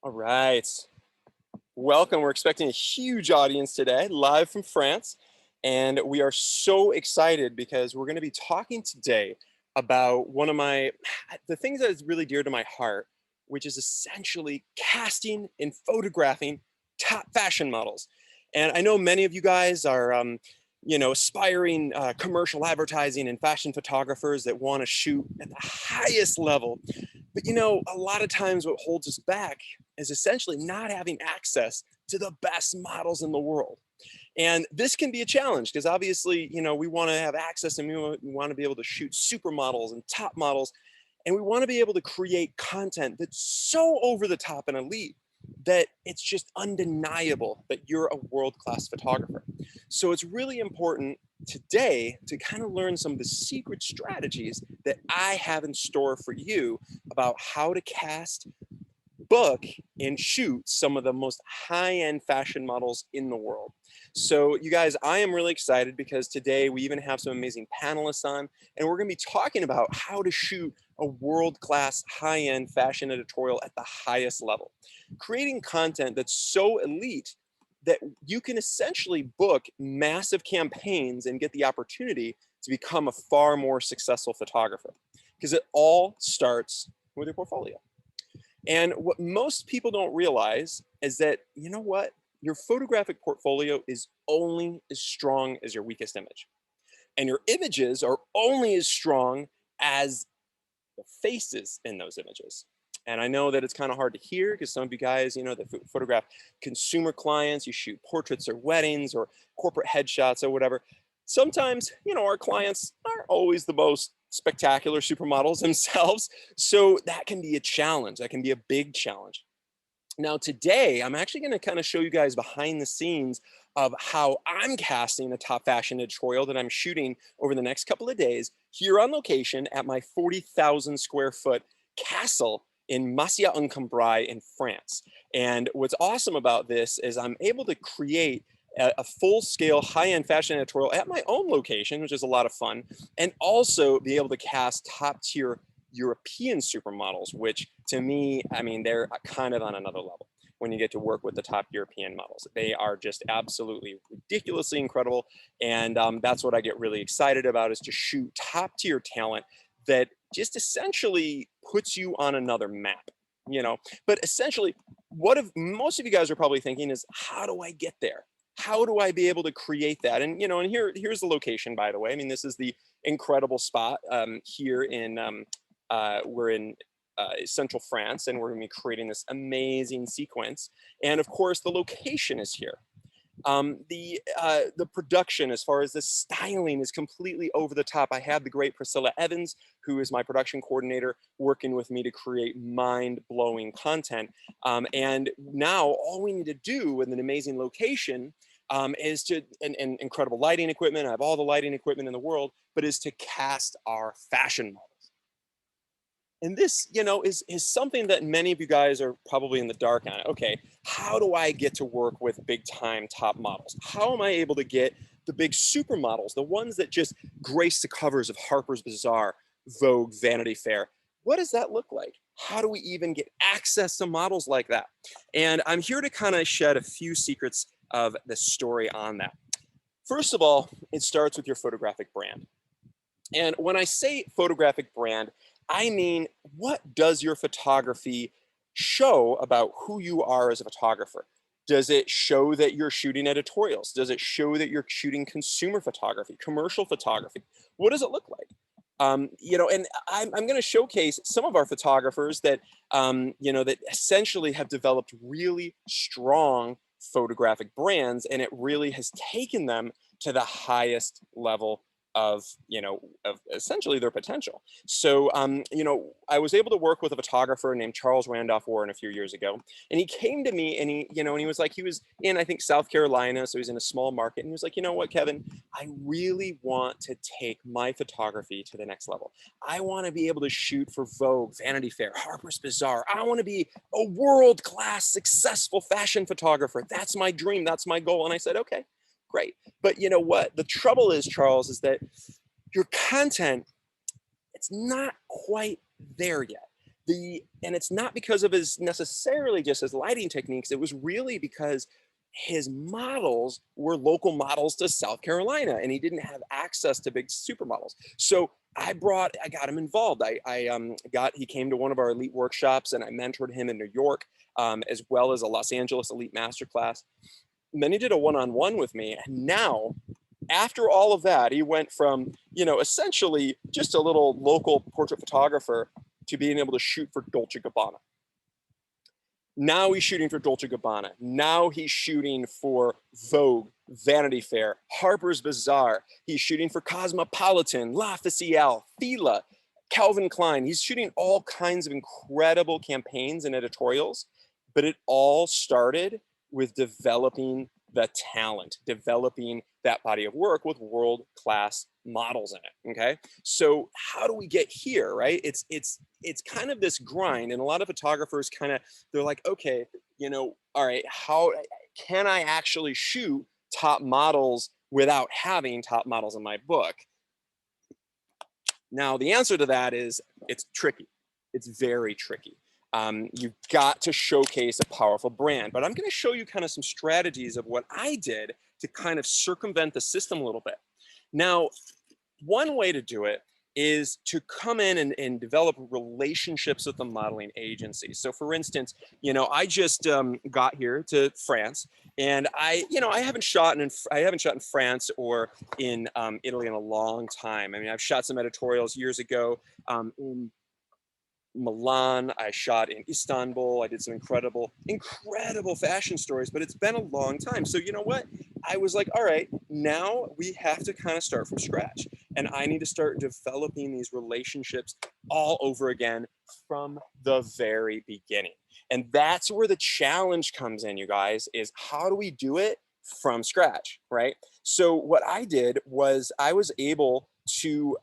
All right. Welcome. We're expecting a huge audience today, live from France. And we are so excited because we're going to be talking today about one of the things that is really dear to my heart, which is essentially casting and photographing top fashion models. And I know many of you guys are, aspiring commercial advertising and fashion photographers that want to shoot at the highest level. But a lot of times what holds us back is essentially not having access to the best models in the world. And this can be a challenge because obviously, we want to have access and we want to be able to shoot supermodels and top models. And we want to be able to create content that's so over the top and elite that it's just undeniable that you're a world-class photographer. So it's really important today to kind of learn some of the secret strategies that I have in store for you about how to cast, book, and shoot some of the most high-end fashion models in the world. So you guys, I am really excited because today we even have some amazing panelists on, and we're going to be talking about how to shoot a world-class high-end fashion editorial at the highest level. Creating content that's so elite that you can essentially book massive campaigns and get the opportunity to become a far more successful photographer. Because it all starts with your portfolio. And what most people don't realize is that, you know what? Your photographic portfolio is only as strong as your weakest image. And your images are only as strong as the faces in those images. And I know that it's kind of hard to hear because some of you guys, that photograph consumer clients, you shoot portraits or weddings or corporate headshots or whatever. Sometimes, our clients aren't always the most spectacular supermodels themselves. So that can be a challenge. That can be a big challenge. Now, today, I'm actually going to kind of show you guys behind the scenes of how I'm casting a top fashion editorial that I'm shooting over the next couple of days here on location at my 40,000 square foot castle in Massiat-en-Cambrai in France. And what's awesome about this is I'm able to create a full-scale high-end fashion editorial at my own location, which is a lot of fun, and also be able to cast top-tier European supermodels, which to me, I mean, they're kind of on another level when you get to work with the top European models. They are just absolutely ridiculously incredible. And that's what I get really excited about, is to shoot top tier talent that just essentially puts you on another map, But essentially, what if most of you guys are probably thinking is, how do I get there? How do I be able to create that? And, and here's the location, by the way. I mean, this is the incredible spot here in, we're in central France, and we're going to be creating this amazing sequence. And of course, the location is here. The production, as far as the styling, is completely over the top. I have the great Priscilla Evans, who is my production coordinator, working with me to create mind-blowing content. And now all we need to do with an amazing location is to, and incredible lighting equipment. I have all the lighting equipment in the world, but is to cast our fashion models. And this, is something that many of you guys are probably in the dark on. Okay, how do I get to work with big time top models? How am I able to get the big supermodels, the ones that just grace the covers of Harper's Bazaar, Vogue, Vanity Fair? What does that look like? How do we even get access to models like that? And I'm here to kind of shed a few secrets of the story on that. First of all, it starts with your photographic brand. And when I say photographic brand, I mean, what does your photography show about who you are as a photographer? Does it show that you're shooting editorials? Does it show that you're shooting consumer photography, commercial photography? What does it look like? And I'm going to showcase some of our photographers that, that essentially have developed really strong photographic brands, and it really has taken them to the highest level of essentially their potential. So, I was able to work with a photographer named Charles Randolph Warren a few years ago, and he came to me and he was like, he was in, I think, South Carolina. So he's in a small market, and he was like, you know what, Kevin, I really want to take my photography to the next level. I want to be able to shoot for Vogue, Vanity Fair, Harper's Bazaar. I want to be a world-class, successful fashion photographer. That's my dream. That's my goal. And I said, okay, great. But you know what? The trouble is, Charles, is that your content, it's not quite there yet. And it's not because of his necessarily just his lighting techniques. It was really because his models were local models to South Carolina, and he didn't have access to big supermodels. So I got him involved. He came to one of our elite workshops, and I mentored him in New York, as well as a Los Angeles elite masterclass. And then he did a one-on-one with me, and now, after all of that, he went from, essentially just a little local portrait photographer to being able to shoot for Dolce & Gabbana. Now he's shooting for Dolce & Gabbana. Now he's shooting for Vogue, Vanity Fair, Harper's Bazaar. He's shooting for Cosmopolitan, L'Officiel, Fila, Calvin Klein. He's shooting all kinds of incredible campaigns and editorials, but it all started with developing the talent, developing that body of work with world-class models in it. Okay, so how do we get here, right? It's kind of this grind, and a lot of photographers they're like, okay, all right, how can I actually shoot top models without having top models in my book? Now, the answer to that is it's tricky. It's very tricky. You've got to showcase a powerful brand, but I'm going to show you kind of some strategies of what I did to kind of circumvent the system a little bit. Now, one way to do it is to come in and develop relationships with the modeling agencies. So for instance, I just got here to France, and I haven't shot in France or in Italy in a long time. I mean, I've shot some editorials years ago in Milan. I shot in Istanbul. I did some incredible fashion stories, but it's been a long time. So you know what? I was like, all right, now we have to kind of start from scratch. And I need to start developing these relationships all over again from the very beginning. And that's where the challenge comes in, you guys, is how do we do it from scratch, right? So what I did was I was able to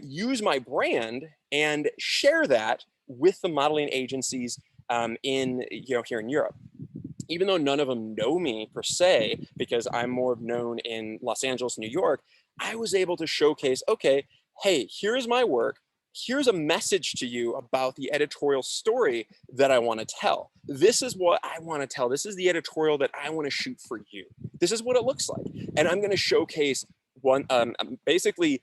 use my brand and share that with the modeling agencies here in Europe. Even though none of them know me per se, because I'm more known in Los Angeles, New York, I was able to showcase, okay, hey, here's my work. Here's a message to you about the editorial story that I want to tell. This is what I want to tell. This is the editorial that I want to shoot for you. This is what it looks like. And I'm going to showcase basically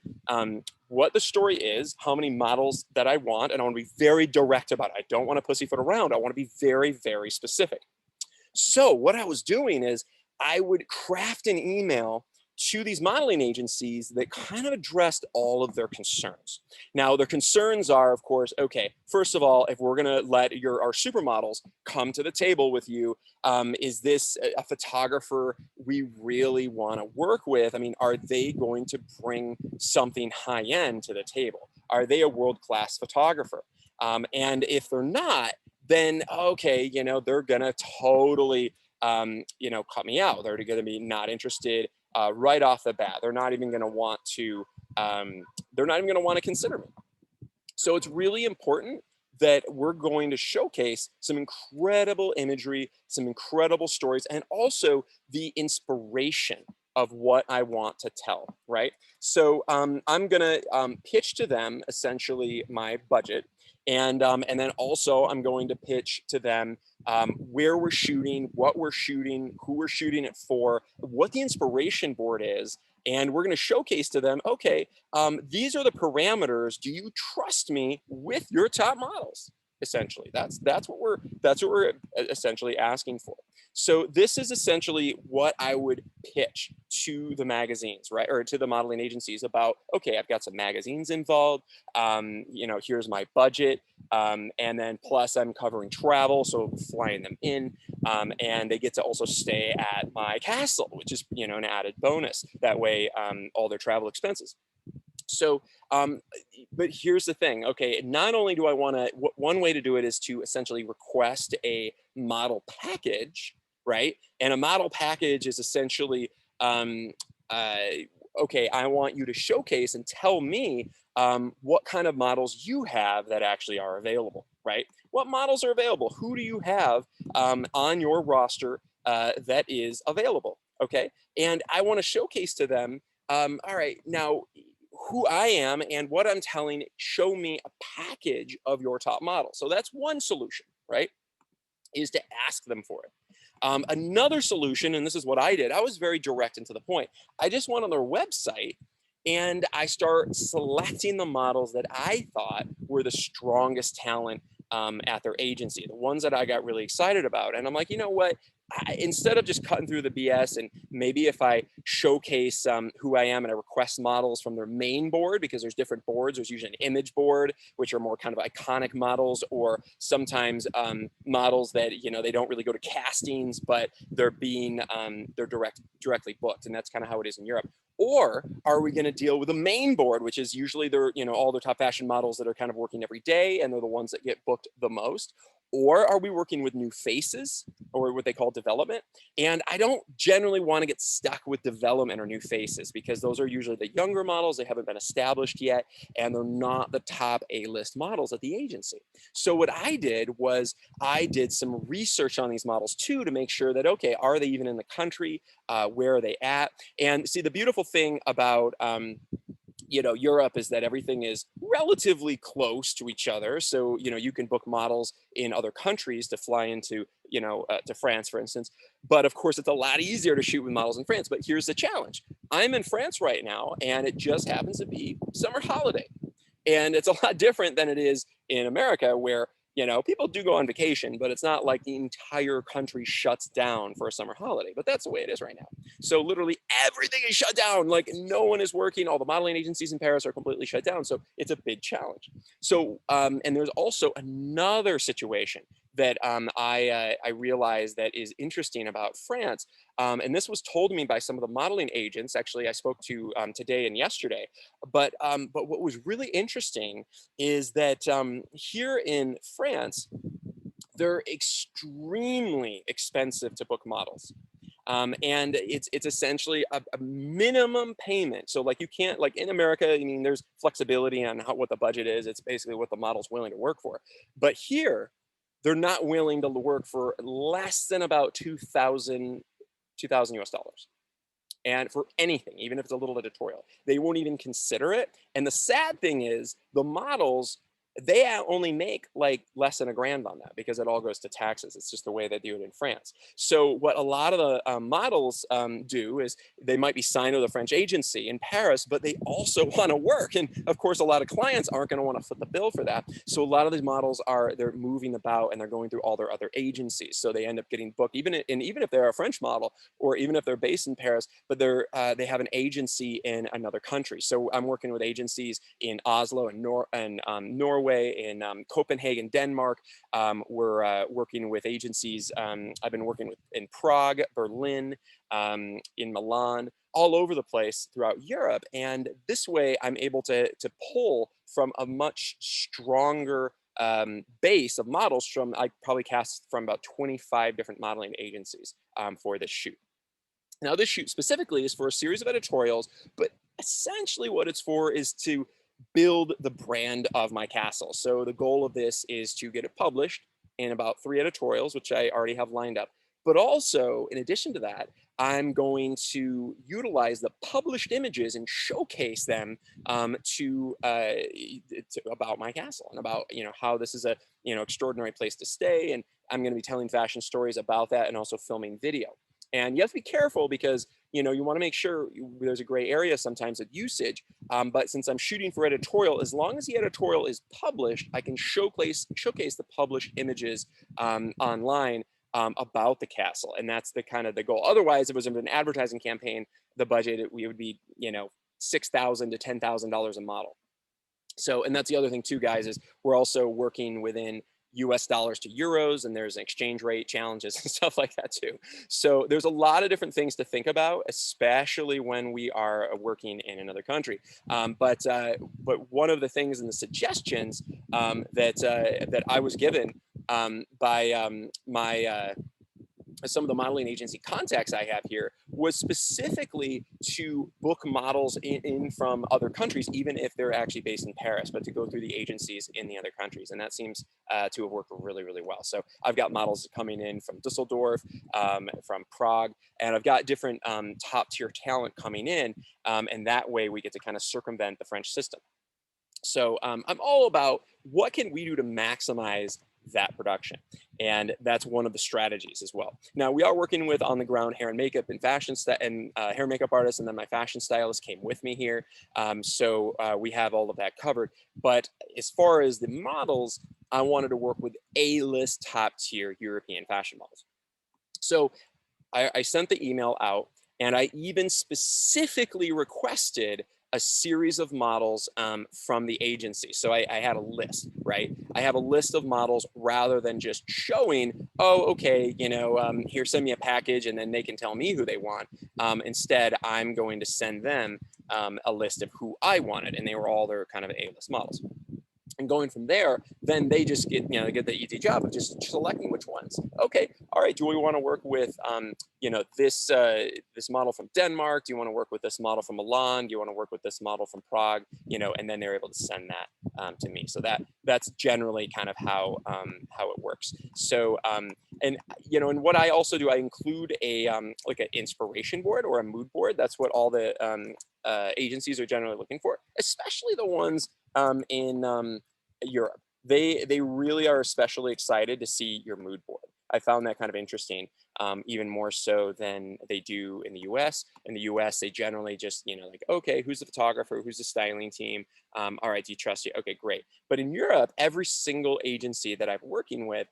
what the story is, how many models that I want, and I want to be very direct about it. I don't want to pussyfoot around. I want to be very, very specific. So what I was doing is I would craft an email to these modeling agencies that kind of addressed all of their concerns. Now, their concerns are, of course, okay, first of all, if we're going to let our supermodels come to the table with you, is this a photographer we really want to work with? I mean, are they going to bring something high end to the table? Are they a world-class photographer? And if they're not, then okay, they're gonna totally cut me out. They're gonna be not interested right off the bat. They're not even gonna want to consider me. So it's really important that we're going to showcase some incredible imagery, some incredible stories, and also the inspiration of what I want to tell, right? So I'm gonna pitch to them essentially my budget. And then also I'm going to pitch to them where we're shooting, what we're shooting, who we're shooting it for, what the inspiration board is. And we're going to showcase to them, okay, these are the parameters. Do you trust me with your top models? Essentially, that's what we're essentially asking for. So this is essentially what I would pitch to the magazines, right, or to the modeling agencies about. Okay, I've got some magazines involved. Here's my budget, and then plus I'm covering travel, so flying them in, and they get to also stay at my castle, which is an added bonus. That way, all their travel expenses. So, but here's the thing. Okay, not only do I want to, one way to do it is to essentially request a model package, right? And a model package is essentially, okay, I want you to showcase and tell me what kind of models you have that actually are available, right? What models are available? Who do you have on your roster that is available? Okay, and I want to showcase to them, all right, now, who I am and what I'm telling, show me a package of your top model. So that's one solution, right? Is to ask them for it. Another solution, and this is what I did, I was very direct and to the point. I just went on their website and I start selecting the models that I thought were the strongest talent at their agency, the ones that I got really excited about. And I'm like, you know what? Instead of just cutting through the BS, and maybe if I showcase who I am and I request models from their main board, because there's different boards, there's usually an image board, which are more kind of iconic models, or sometimes models that, you know, they don't really go to castings, but they're being, they're directly booked. And that's kind of how it is in Europe. Or are we going to deal with a main board, which is usually their, you know, all their top fashion models that are kind of working every day, and they're the ones that get booked the most? Or are we working with new faces, or what they call development? And I don't generally want to get stuck with development or new faces, because those are usually the younger models. They haven't been established yet, and they're not the top A-list models at the agency. So what I did was I did some research on these models too, to make sure that, okay, are they even in the country? Where are they at? And see, the beautiful thing about you know, Europe is that everything is relatively close to each other. So, you know, you can book models in other countries to fly into, you know, to France, for instance. But of course, it's a lot easier to shoot with models in France. But here's the challenge. I'm in France right now, and it just happens to be summer holiday. And it's a lot different than it is in America, where, you know, people do go on vacation, but it's not like the entire country shuts down for a summer holiday. But that's the way it is right now. So literally everything is shut down. Like, no one is working. All the modeling agencies in Paris are completely shut down. So it's a big challenge. So, and there's also another situation that I realized that is interesting about France. And this was told to me by some of the modeling agents. Actually, I spoke to today and yesterday. But what was really interesting is that here in France, they're extremely expensive to book models. And it's essentially a minimum payment. So like, you can't, like in America, I mean, there's flexibility on what the budget is. It's basically what the model's willing to work for. But here, they're not willing to work for less than about 2,000 US dollars. And for anything, even if it's a little editorial, they won't even consider it. And the sad thing is, the models, they only make like less than $1,000 on that, because it all goes to taxes. It's just the way they do it in France. So what a lot of the models do is they might be signed with a French agency in Paris, but they also want to work. And of course, a lot of clients aren't going to want to foot the bill for that. So a lot of these models they're moving about, and they're going through all their other agencies. So they end up getting booked, even if they're a French model, or even if they're based in Paris, but they have an agency in another country. So I'm working with agencies in Oslo and Norway, in Copenhagen, Denmark. We're working with agencies. I've been working with in Prague, Berlin, in Milan, all over the place throughout Europe. And this way, I'm able to pull from a much stronger base of models. I probably cast from about 25 different modeling agencies for this shoot. Now, this shoot specifically is for a series of editorials, but essentially what it's for is to build the brand of my castle. So the goal of this is to get it published in about 3 editorials, which I already have lined up. But also, in addition to that, I'm going to utilize the published images and showcase them about my castle, and about, you know, how this is a, you know, extraordinary place to stay. And I'm going to be telling fashion stories about that, and also filming video. And you have to be careful, because, you know, you want to make sure there's a gray area sometimes of usage. But since I'm shooting for editorial, as long as the editorial is published, I can showcase the published images online about the castle. And that's the kind of the goal. Otherwise, if it was an advertising campaign, the budget, we would be, you know, $6,000 to $10,000 a model. So, and that's the other thing too, guys, is we're also working within US dollars to euros, and there's exchange rate challenges and stuff like that too. So there's a lot of different things to think about, especially when we are working in another country. But one of the things in the suggestions that I was given by some of the modeling agency contacts I have here was specifically to book models in from other countries, even if they're actually based in Paris, but to go through the agencies in the other countries. And that seems to have worked really, really well. So I've got models coming in from Dusseldorf, from Prague, and I've got different top tier talent coming in. And that way we get to kind of circumvent the French system. So I'm all about what can we do to maximize that production. And that's one of the strategies as well. Now we are working with on the ground hair and makeup and fashion and hair and makeup artists, and then my fashion stylist came with me here. So we have all of that covered. But as far as the models, I wanted to work with A-list top tier European fashion models. So I sent the email out, and I even specifically requested a series of models from the agency. So I had a list, right? I have a list of models rather than just showing, oh, okay, you know, here, send me a package and then they can tell me who they want. Instead, I'm going to send them a list of who I wanted, and they were all their kind of A-list models. And going from there, then they just get, you know, they get the easy job of just selecting which ones. Okay, all right, do we want to work with, you know, this model from Denmark? Do you want to work with this model from Milan? Do you want to work with this model from Prague? You know, and then they're able to send that to me. So that's generally kind of how it works. So, and you know, and what I also do, I include a like an inspiration board or a mood board. That's what all the agencies are generally looking for, especially the ones in Europe. They really are especially excited to see your mood board. I found that kind of interesting, even more so than they do in the US. In the US, they generally just, you know, like, okay, who's the photographer? Who's the styling team? All right, do you trust you? Okay, great. But in Europe, every single agency that I'm working with,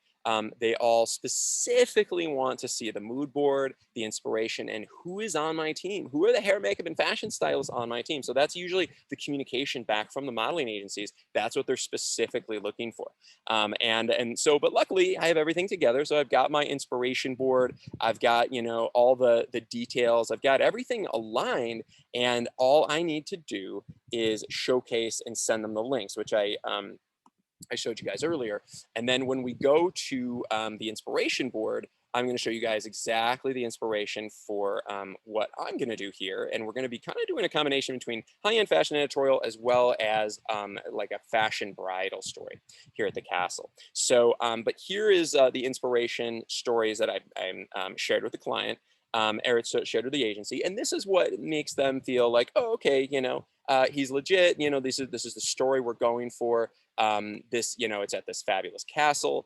they all specifically want to see the mood board, the inspiration, and who is on my team. Who are the hair, makeup, and fashion stylists on my team? So that's usually the communication back from the modeling agencies. That's what they're specifically looking for. But luckily I have everything together. So I've got my inspiration board. I've got, you know, all the details. I've got everything aligned, and all I need to do is showcase and send them the links, which I showed you guys earlier. And then when we go to the inspiration board, I'm going to show you guys exactly the inspiration for what I'm going to do here. And we're going to be kind of doing a combination between high-end fashion editorial as well as like a fashion bridal story here at the castle. So, but here is the inspiration stories that I'm shared with the client. Eric shared with the agency, and this is what makes them feel like, oh, okay, you know, he's legit. You know, this is the story we're going for. This, you know, it's at this fabulous castle.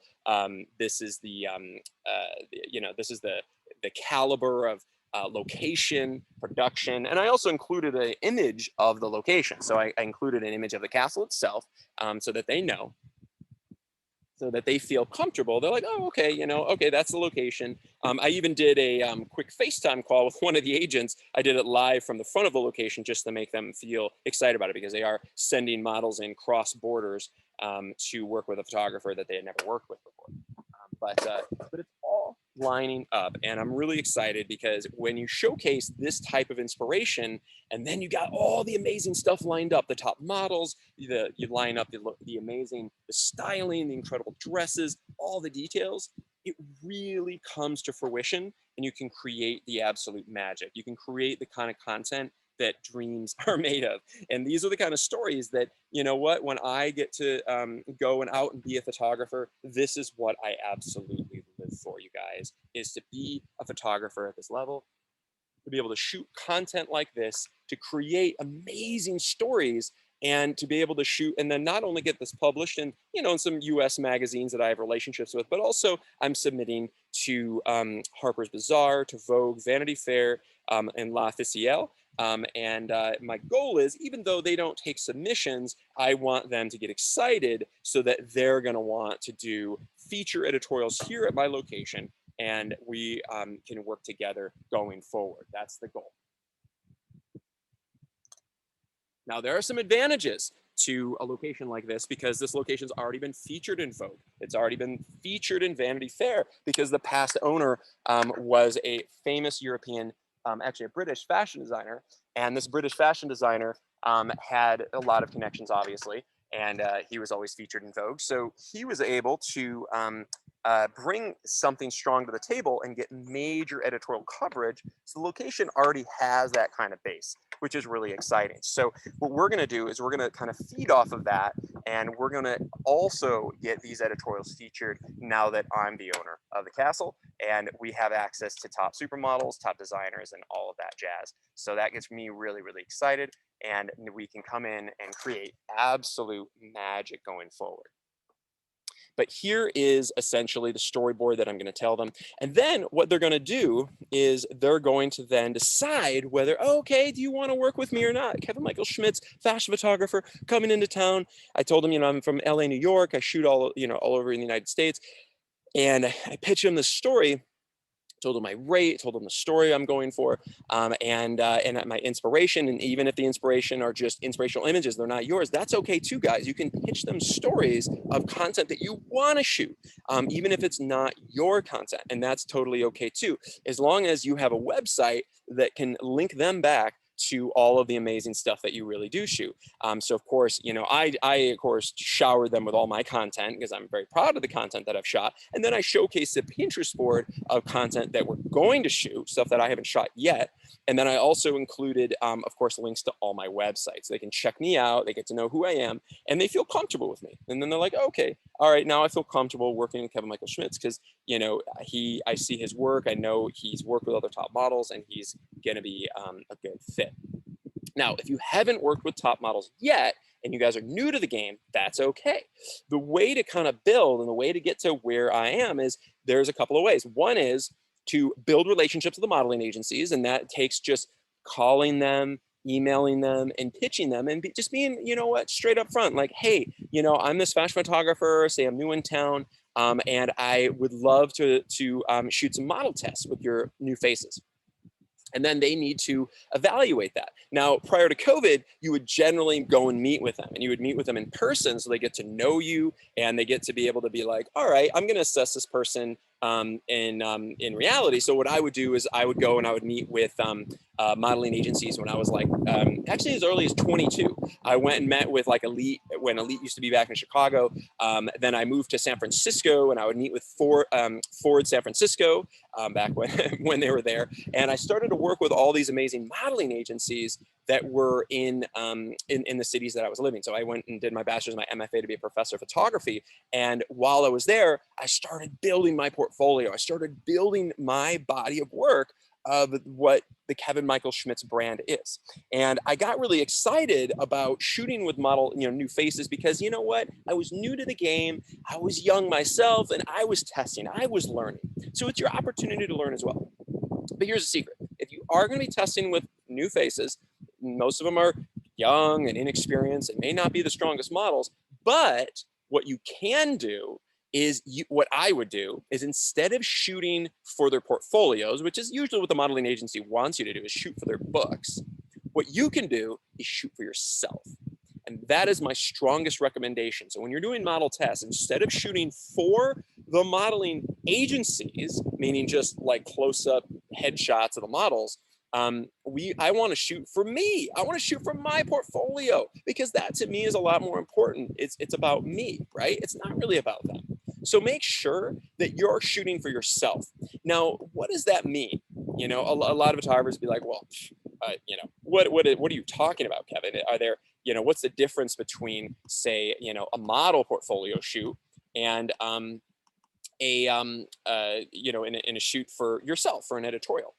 This is the, you know, this is the caliber of location, production, and I also included an image of the location. So I included an image of the castle itself, so that they know, so that they feel comfortable. They're like, oh, okay, you know, okay, that's the location. I even did a quick FaceTime call with one of the agents. I did it live from the front of the location just to make them feel excited about it, because they are sending models in cross borders to work with a photographer that they had never worked with before. But it's all lining up, and I'm really excited because when you showcase this type of inspiration, and then you got all the amazing stuff lined up, the top models, you line up the amazing, the styling, the incredible dresses, all the details, it really comes to fruition, and you can create the absolute magic. You can create the kind of content that dreams are made of. And these are the kind of stories that, you know what, when I get to go and out and be a photographer, this is what I absolutely live for, you guys, is to be a photographer at this level, to be able to shoot content like this, to create amazing stories, and to be able to shoot and then not only get this published in, you know, in some US magazines that I have relationships with, but also I'm submitting to Harper's Bazaar, to Vogue, Vanity Fair, and L'Officiel. My goal is, even though they don't take submissions, I want them to get excited so that they're going to want to do feature editorials here at my location, and we can work together going forward. That's the goal. Now, there are some advantages to a location like this, because this location's already been featured in Vogue. It's already been featured in Vanity Fair, because the past owner was a famous European, actually a British fashion designer. And this British fashion designer had a lot of connections, obviously, and he was always featured in Vogue. So he was able to bring something strong to the table and get major editorial coverage. So the location already has that kind of base, which is really exciting. So what we're going to do is we're going to kind of feed off of that, and we're going to also get these editorials featured now that I'm the owner of the castle and we have access to top supermodels, top designers, and all of that jazz. So that gets me really, really excited, and we can come in and create absolute magic going forward. But here is essentially the storyboard that I'm going to tell them. And then what they're going to do is they're going to then decide whether, oh, okay, do you want to work with me or not? Kevin Michael Schmitz, fashion photographer, coming into town. I told him, I'm from LA, New York. I shoot all over in the United States. And I pitch him this story, told him my rate, told him the story I'm going for, and my inspiration. And even if the inspiration are just inspirational images, they're not yours, that's okay too, guys. You can pitch them stories of content that you want to shoot, even if it's not your content, and that's totally okay too, as long as you have a website that can link them back to all of the amazing stuff that you really do shoot. So of course, I of course shower them with all my content because I'm very proud of the content that I've shot. And then I showcase the Pinterest board of content that we're going to shoot, stuff that I haven't shot yet. And then I also included, of course, links to all my websites. They can check me out, they get to know who I am, and they feel comfortable with me. And then they're like, okay, all right, now I feel comfortable working with Kevin Michael Schmitz because, I see his work. I know he's worked with other top models, and he's going to be a good fit. Now, if you haven't worked with top models yet, and you guys are new to the game, that's okay. The way to kind of build and the way to get to where I am is there's a couple of ways. One is to build relationships with the modeling agencies, and that takes just calling them, emailing them, and pitching them, and just being, straight up front, like, hey, I'm this fashion photographer, say I'm new in town, and I would love to shoot some model tests with your new faces. And then they need to evaluate that. Now, prior to COVID, you would generally go and meet with them, and you would meet with them in person, so they get to know you, and they get to be able to be like, all right, I'm going to assess this person in reality. So what I would do is I would go and I would meet with modeling agencies when I was like, actually as early as 22. I went and met with like Elite, when Elite used to be back in Chicago. Then I moved to San Francisco, and I would meet with Ford San Francisco back when they were there. And I started to work with all these amazing modeling agencies that were in the cities that I was living. So I went and did my bachelor's and my MFA to be a professor of photography. And while I was there, I started building my portfolio. I started building my body of work of what the Kevin Michael Schmitz brand is. And I got really excited about shooting with new faces, because you know what? I was new to the game. I was young myself, and I was testing, I was learning. So it's your opportunity to learn as well. But here's a secret. If you are going to be testing with new faces, most of them are young and inexperienced and may not be the strongest models, but what you can do is what I would do is, instead of shooting for their portfolios, which is usually what the modeling agency wants you to do, is shoot for their books, what you can do is shoot for yourself. And that is my strongest recommendation. So when you're doing model tests, instead of shooting for the modeling agencies, meaning just like close-up headshots of the models, I want to shoot for me. I want to shoot for my portfolio, because that to me is a lot more important. It's about me, right? It's not really about them. So make sure that you're shooting for yourself. Now, what does that mean? A lot of photographers be like, well, what are you talking about, Kevin? Are there, what's the difference between, say, a model portfolio shoot and in a shoot for yourself, for an editorial?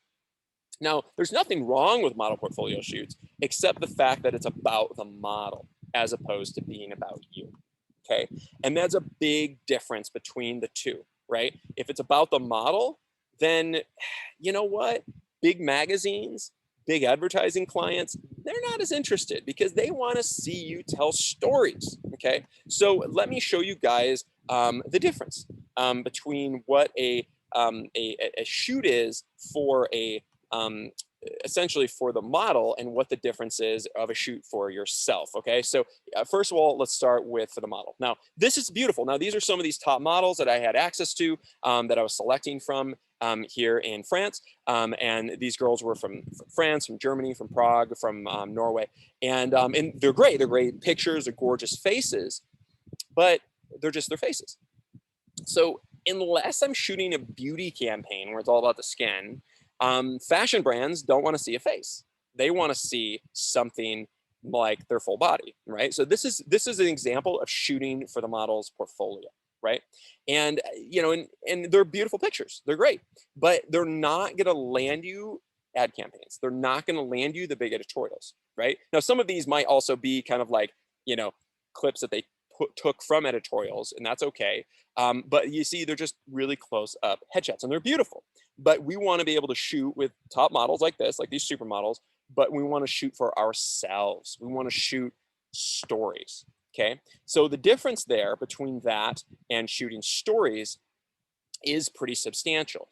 Now, there's nothing wrong with model portfolio shoots, except the fact that it's about the model as opposed to being about you. Okay. And that's a big difference between the two, right? If it's about the model, then you know what? Big magazines, big advertising clients, they're not as interested, because they want to see you tell stories. Okay. So let me show you guys the difference between what a shoot is for essentially for the model, and what the difference is of a shoot for yourself. Okay, so first of all, let's start with for the model. Now, this is beautiful. Now, these are some of these top models that I had access to, that I was selecting from here in France. And these girls were from France, from Germany, from Prague, from Norway. And they're great. They're great pictures, they're gorgeous faces, but they're just their faces. So unless I'm shooting a beauty campaign where it's all about the skin, fashion brands don't want to see a face. They want to see something like their full body, right? So this is an example of shooting for the model's portfolio, right? And and they're beautiful pictures. They're great, but they're not going to land you ad campaigns. They're not going to land you the big editorials, right? Now, some of these might also be kind of like, clips that they took from editorials, and that's okay. But you see, they're just really close up headshots, and they're beautiful. But we want to be able to shoot with top models like this, like these supermodels, but we want to shoot for ourselves. We want to shoot stories. Okay. So the difference there between that and shooting stories is pretty substantial,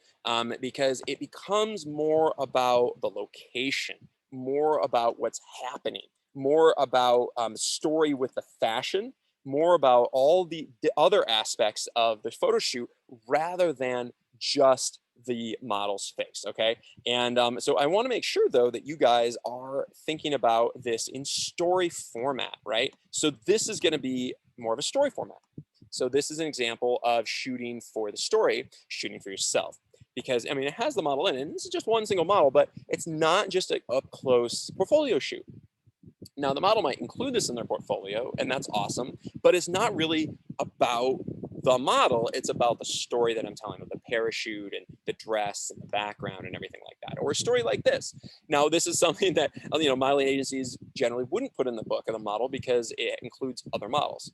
because it becomes more about the location, more about what's happening, more about story with the fashion, more about all the other aspects of the photo shoot rather than just the model's face. Okay. And so I want to make sure, though, that you guys are thinking about this in story format, right? So this is going to be more of a story format. So this is an example of shooting for the story, shooting for yourself. Because, I mean, it has the model in it, and this is just one single model, but it's not just an up-close portfolio shoot. Now, the model might include this in their portfolio, and that's awesome, but it's not really about the model. It's about the story that I'm telling, with the parachute and the dress and the background and everything like that, or a story like this. Now, this is something that, modeling agencies generally wouldn't put in the book of the model because it includes other models.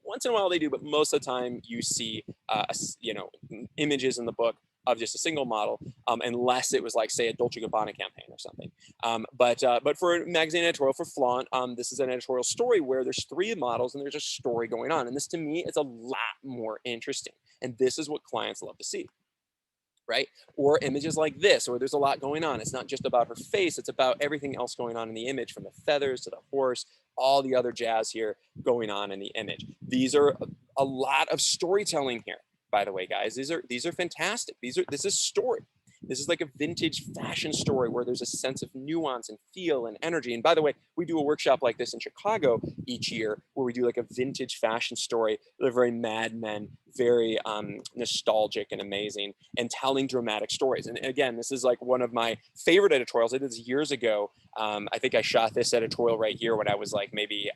Once in a while they do, but most of the time you see, images in the book of just a single model, unless it was like, say, a Dolce & Gabbana campaign or something. But for a magazine editorial, for Flaunt, this is an editorial story where there's 3 models and there's a story going on. And this, to me, is a lot more interesting. And this is what clients love to see, right? Or images like this, where there's a lot going on. It's not just about her face, it's about everything else going on in the image, from the feathers to the horse, all the other jazz here going on in the image. These are a lot of storytelling here, by the way, guys. These are fantastic. This is story. This is like a vintage fashion story where there's a sense of nuance and feel and energy. And by the way, we do a workshop like this in Chicago each year where we do like a vintage fashion story. They're very Mad Men, very nostalgic and amazing, and telling dramatic stories. And again, this is like one of my favorite editorials. I did this years ago. I think I shot this editorial right here when I was like maybe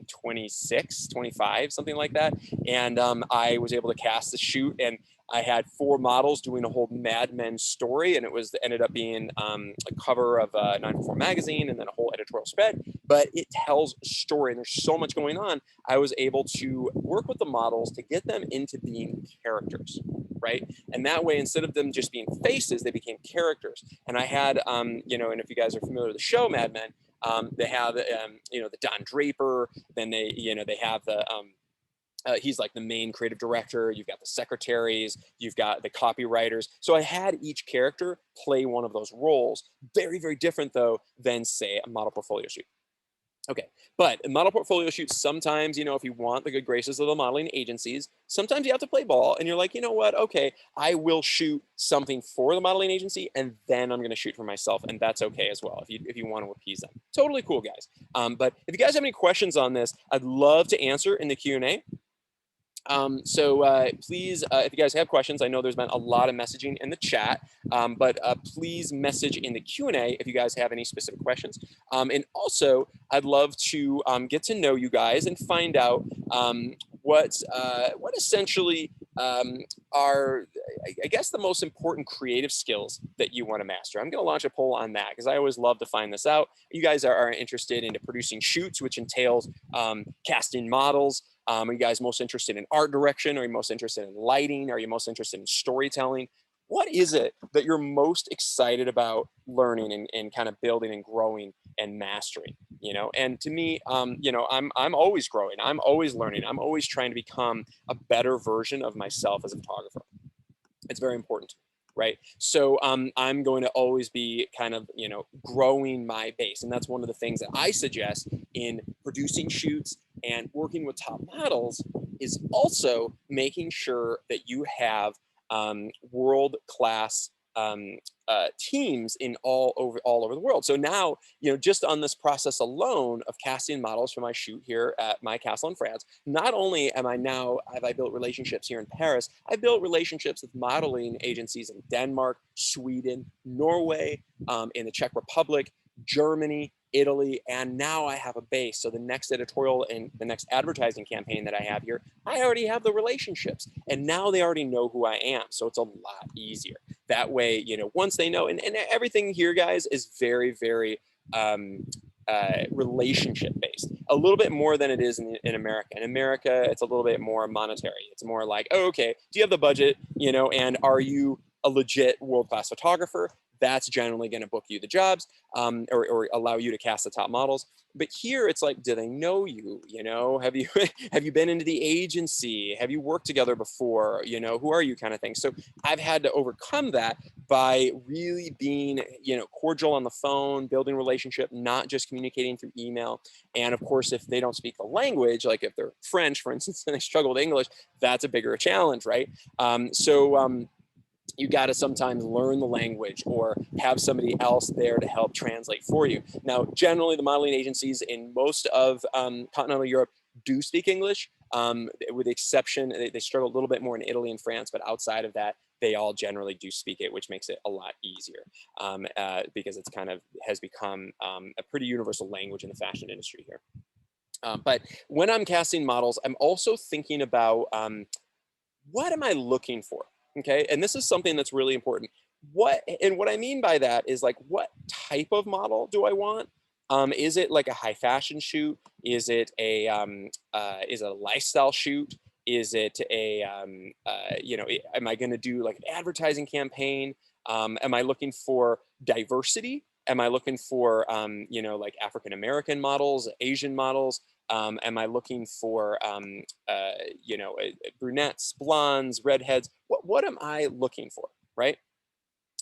26, 25, something like that. And I was able to cast the shoot, and I had 4 models doing a whole Mad Men story, and it ended up being a cover of 944 magazine and then a whole editorial spread. But it tells a story, and there's so much going on. I was able to work with the models to get them into being characters, right? And that way, instead of them just being faces, they became characters. And I had, and if you guys are familiar with the show Mad Men, they have, the Don Draper. Then they have the he's like the main creative director. You've got the secretaries, you've got the copywriters. So I had each character play one of those roles. Very, very different, though, than, say, a model portfolio shoot. Okay, but in model portfolio shoots, sometimes, if you want the good graces of the modeling agencies, sometimes you have to play ball, and you're like, you know what, okay, I will shoot something for the modeling agency, and then I'm going to shoot for myself, and that's okay as well, if you want to appease them. Totally cool, guys. But if you guys have any questions on this, I'd love to answer in the Q&A. Please, if you guys have questions, I know there's been a lot of messaging in the chat, but please message in the Q&A if you guys have any specific questions. And also, I'd love to get to know you guys and find out what essentially are, I guess, the most important creative skills that you want to master. I'm going to launch a poll on that because I always love to find this out. You guys are interested in producing shoots, which entails casting models. Are you guys most interested in art direction? Are you most interested in lighting? Are you most interested in storytelling? What is it that you're most excited about learning and kind of building and growing and mastering? And to me, I'm always growing. I'm always learning. I'm always trying to become a better version of myself as a photographer. It's very important, right? So I'm going to always be kind of, growing my base. And that's one of the things that I suggest in producing shoots and working with top models, is also making sure that you have world-class teams in all over the world. So now, just on this process alone of casting models for my shoot here at my castle in France, not only have I built relationships here in Paris, I built relationships with modeling agencies in Denmark, Sweden, Norway, in the Czech Republic, Germany, Italy, and now I have a base. So the next editorial and the next advertising campaign that I have here, I already have the relationships, and now they already know who I am. So it's a lot easier. That way, once they know, and everything here, guys, is very, very relationship based, a little bit more than it is in America. In America, it's a little bit more monetary. It's more like, oh, okay, do you have the budget, and are you a legit world-class photographer? That's generally going to book you the jobs, or allow you to cast the top models. But here it's like, do they know you? Have you have you been into the agency? Have you worked together before? Who are you, kind of thing. So I've had to overcome that by really being, cordial on the phone, building relationship, not just communicating through email. And of course, if they don't speak the language, like if they're French, for instance, and they struggle with English, that's a bigger challenge, right? You got to sometimes learn the language or have somebody else there to help translate for you. Now, generally, the modeling agencies in most of continental Europe do speak English, with the exception, they struggle a little bit more in Italy and France, but outside of that, they all generally do speak it, which makes it a lot easier, because it's kind of has become a pretty universal language in the fashion industry here. But when I'm casting models, I'm also thinking about what am I looking for? Okay, and this is something that's really important. What I mean by that is, like, what type of model do I want? Is it like a high fashion shoot? Is it a lifestyle shoot? Is it am I going to do like an advertising campaign? Am I looking for diversity? Am I looking for like African American models, Asian models? Am I looking for brunettes, blondes, redheads? What am I looking for, right?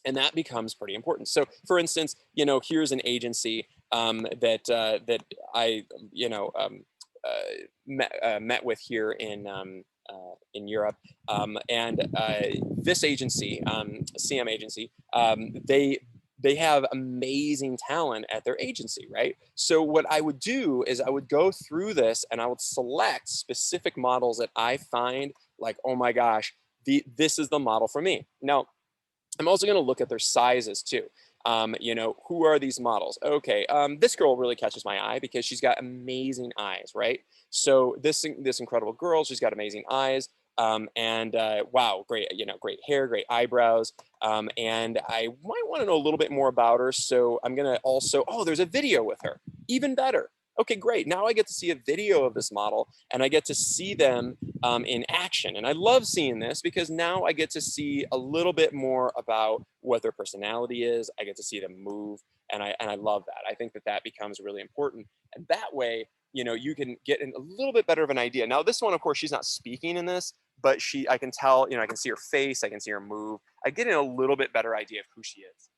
And that becomes pretty important. So, for instance, here's an agency that I met with here in Europe, and this agency, CM agency, they have amazing talent at their agency, right? So what I would do is I would go through this and I would select specific models that I find like, oh my gosh, this is the model for me. Now, I'm also going to look at their sizes too. Who are these models? Okay, this girl really catches my eye because she's got amazing eyes, right? So this incredible girl, she's got amazing eyes, and wow, great, great hair, great eyebrows, and I might want to know a little bit more about her. So I'm gonna also, oh, there's a video with her, even better. Okay, great. Now I get to see a video of this model and I get to see them in action. And I love seeing this because now I get to see a little bit more about what their personality is. I get to see them move, and I love that. I think that becomes really important. And that way, you can get a little bit better of an idea. Now, this one, of course, she's not speaking in this, but I can tell, I can see her face, I can see her move. I get a little bit better idea of who she is.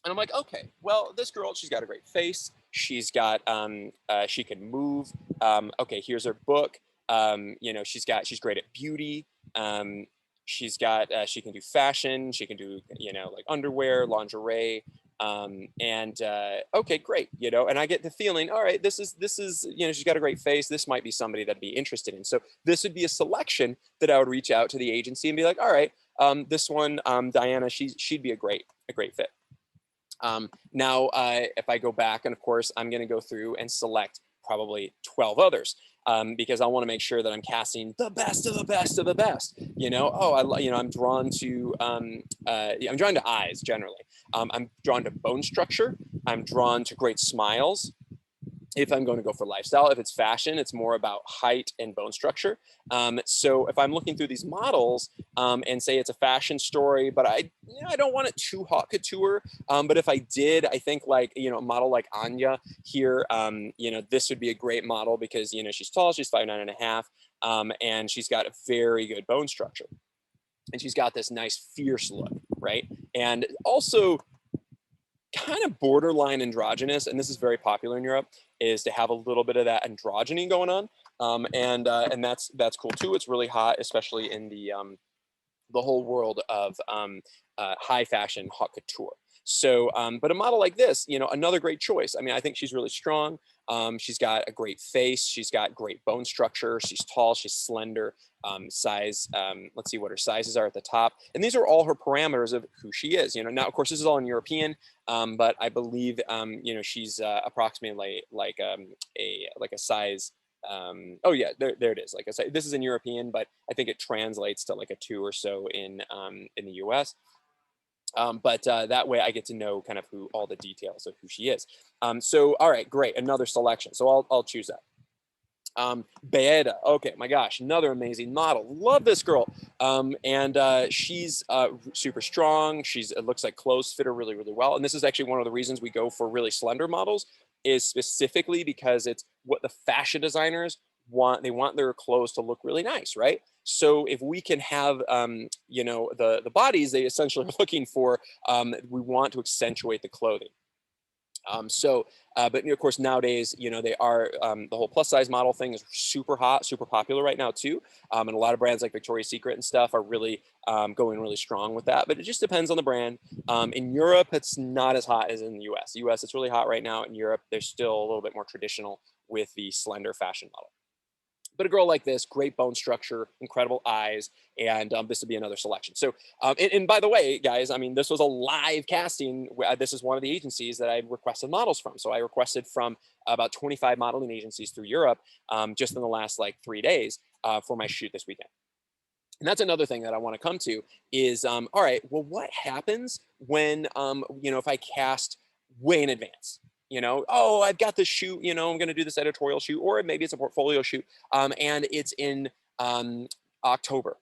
And I'm like, okay, well, this girl, she's got a great face. She's got, she can move. Okay, here's her book. She's great at beauty. She's got, she can do fashion. She can do, like underwear, lingerie. Okay, great. And I get the feeling, all right, this is, she's got a great face. This might be somebody that'd be interested in. So this would be a selection that I would reach out to the agency and be like, all right, this one, Diana, she'd be a great fit. Now, if I go back, and of course, I'm going to go through and select probably 12 others, because I want to make sure that I'm casting the best of the best of the best. I'm drawn to eyes generally. I'm drawn to bone structure. I'm drawn to great smiles. If I'm going to go for lifestyle, if it's fashion, it's more about height and bone structure. So if I'm looking through these models, and say it's a fashion story, but I don't want it too haute couture. But if I did, I think like, a model like Anya here, this would be a great model because, she's tall, she's 5'9.5", and she's got a very good bone structure. And she's got this nice fierce look, right? And also, kind of borderline androgynous, and this is very popular in Europe, is to have a little bit of that androgyny going on. And that's cool too. It's really hot, especially in the whole world of high fashion, haute couture. So, but a model like this, you know, another great choice. I mean, I think she's really strong. She's got a great face. She's got great bone structure. She's tall. She's slender. Size. Let's see what her sizes are at the top. And these are all her parameters of who she is. You know, now of course this is all in European, but I believe you know, she's approximately like a size. Oh yeah, there it is. Like I said, this is in European, but I think it translates to like a 2 or so in the US. But that way I get to know kind of who all the details of who she is. So all right, great, another selection. So I'll choose that. Beata, okay, my gosh, another amazing model. Love this girl. And she's super strong. It looks like clothes fit her really, really well. And this is actually one of the reasons we go for really slender models, is specifically because it's what the fashion designers want. They want their clothes to look really nice, right? So if we can have, you know, the bodies they essentially are looking for, we want to accentuate the clothing. But of course nowadays, you know, they are the whole plus size model thing is super hot, super popular right now too. And a lot of brands like Victoria's Secret and stuff are really going really strong with that. But it just depends on the brand. In Europe, it's not as hot as in the US. US, it's really hot right now. In Europe, they're still a little bit more traditional with the slender fashion model. But a girl like this, great bone structure, incredible eyes, and this would be another selection. So, and by the way, guys, I mean, this was a live casting. This is one of the agencies that I requested models from. So I requested from about 25 modeling agencies through Europe just in the last like 3 days for my shoot this weekend. And that's another thing that I want to come to is, all right, well, what happens when, you know, if I cast way in advance? You know, oh, I've got this shoot, you know, I'm going to do this editorial shoot, or maybe it's a portfolio shoot, and it's in October.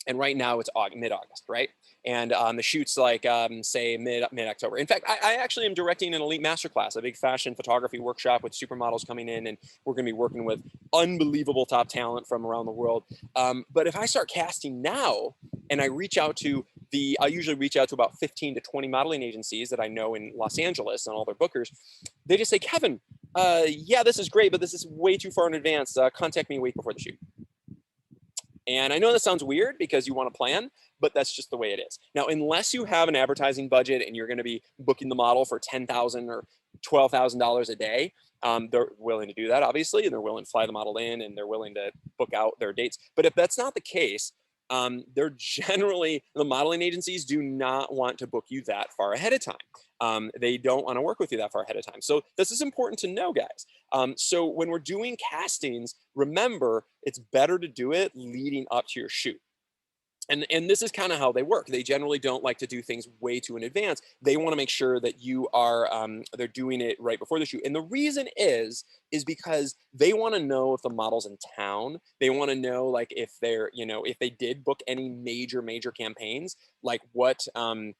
And right now it's mid-August, right? And the shoot's like, say, mid-October. In fact, I actually am directing an elite masterclass, a big fashion photography workshop with supermodels coming in, and we're going to be working with unbelievable top talent from around the world. But if I start casting now, and I usually reach out to about 15 to 20 modeling agencies that I know in Los Angeles and all their bookers, they just say, Kevin, yeah, this is great, but this is way too far in advance. Contact me a week before the shoot. And I know that sounds weird because you want to plan, but that's just the way it is. Now, unless you have an advertising budget and you're going to be booking the model for $10,000 or $12,000 a day, they're willing to do that, obviously, and they're willing to fly the model in and they're willing to book out their dates. But if that's not the case, they're generally, the modeling agencies do not want to book you that far ahead of time. They don't want to work with you that far ahead of time. So this is important to know, guys. So when we're doing castings, remember, it's better to do it leading up to your shoot. And this is kind of how they work. They generally don't like to do things way too in advance. They want to make sure that you are, they're doing it right before the shoot. And the reason is because they want to know if the model's in town. They want to know, like, if they're, you know, if they did book any major campaigns, like what, you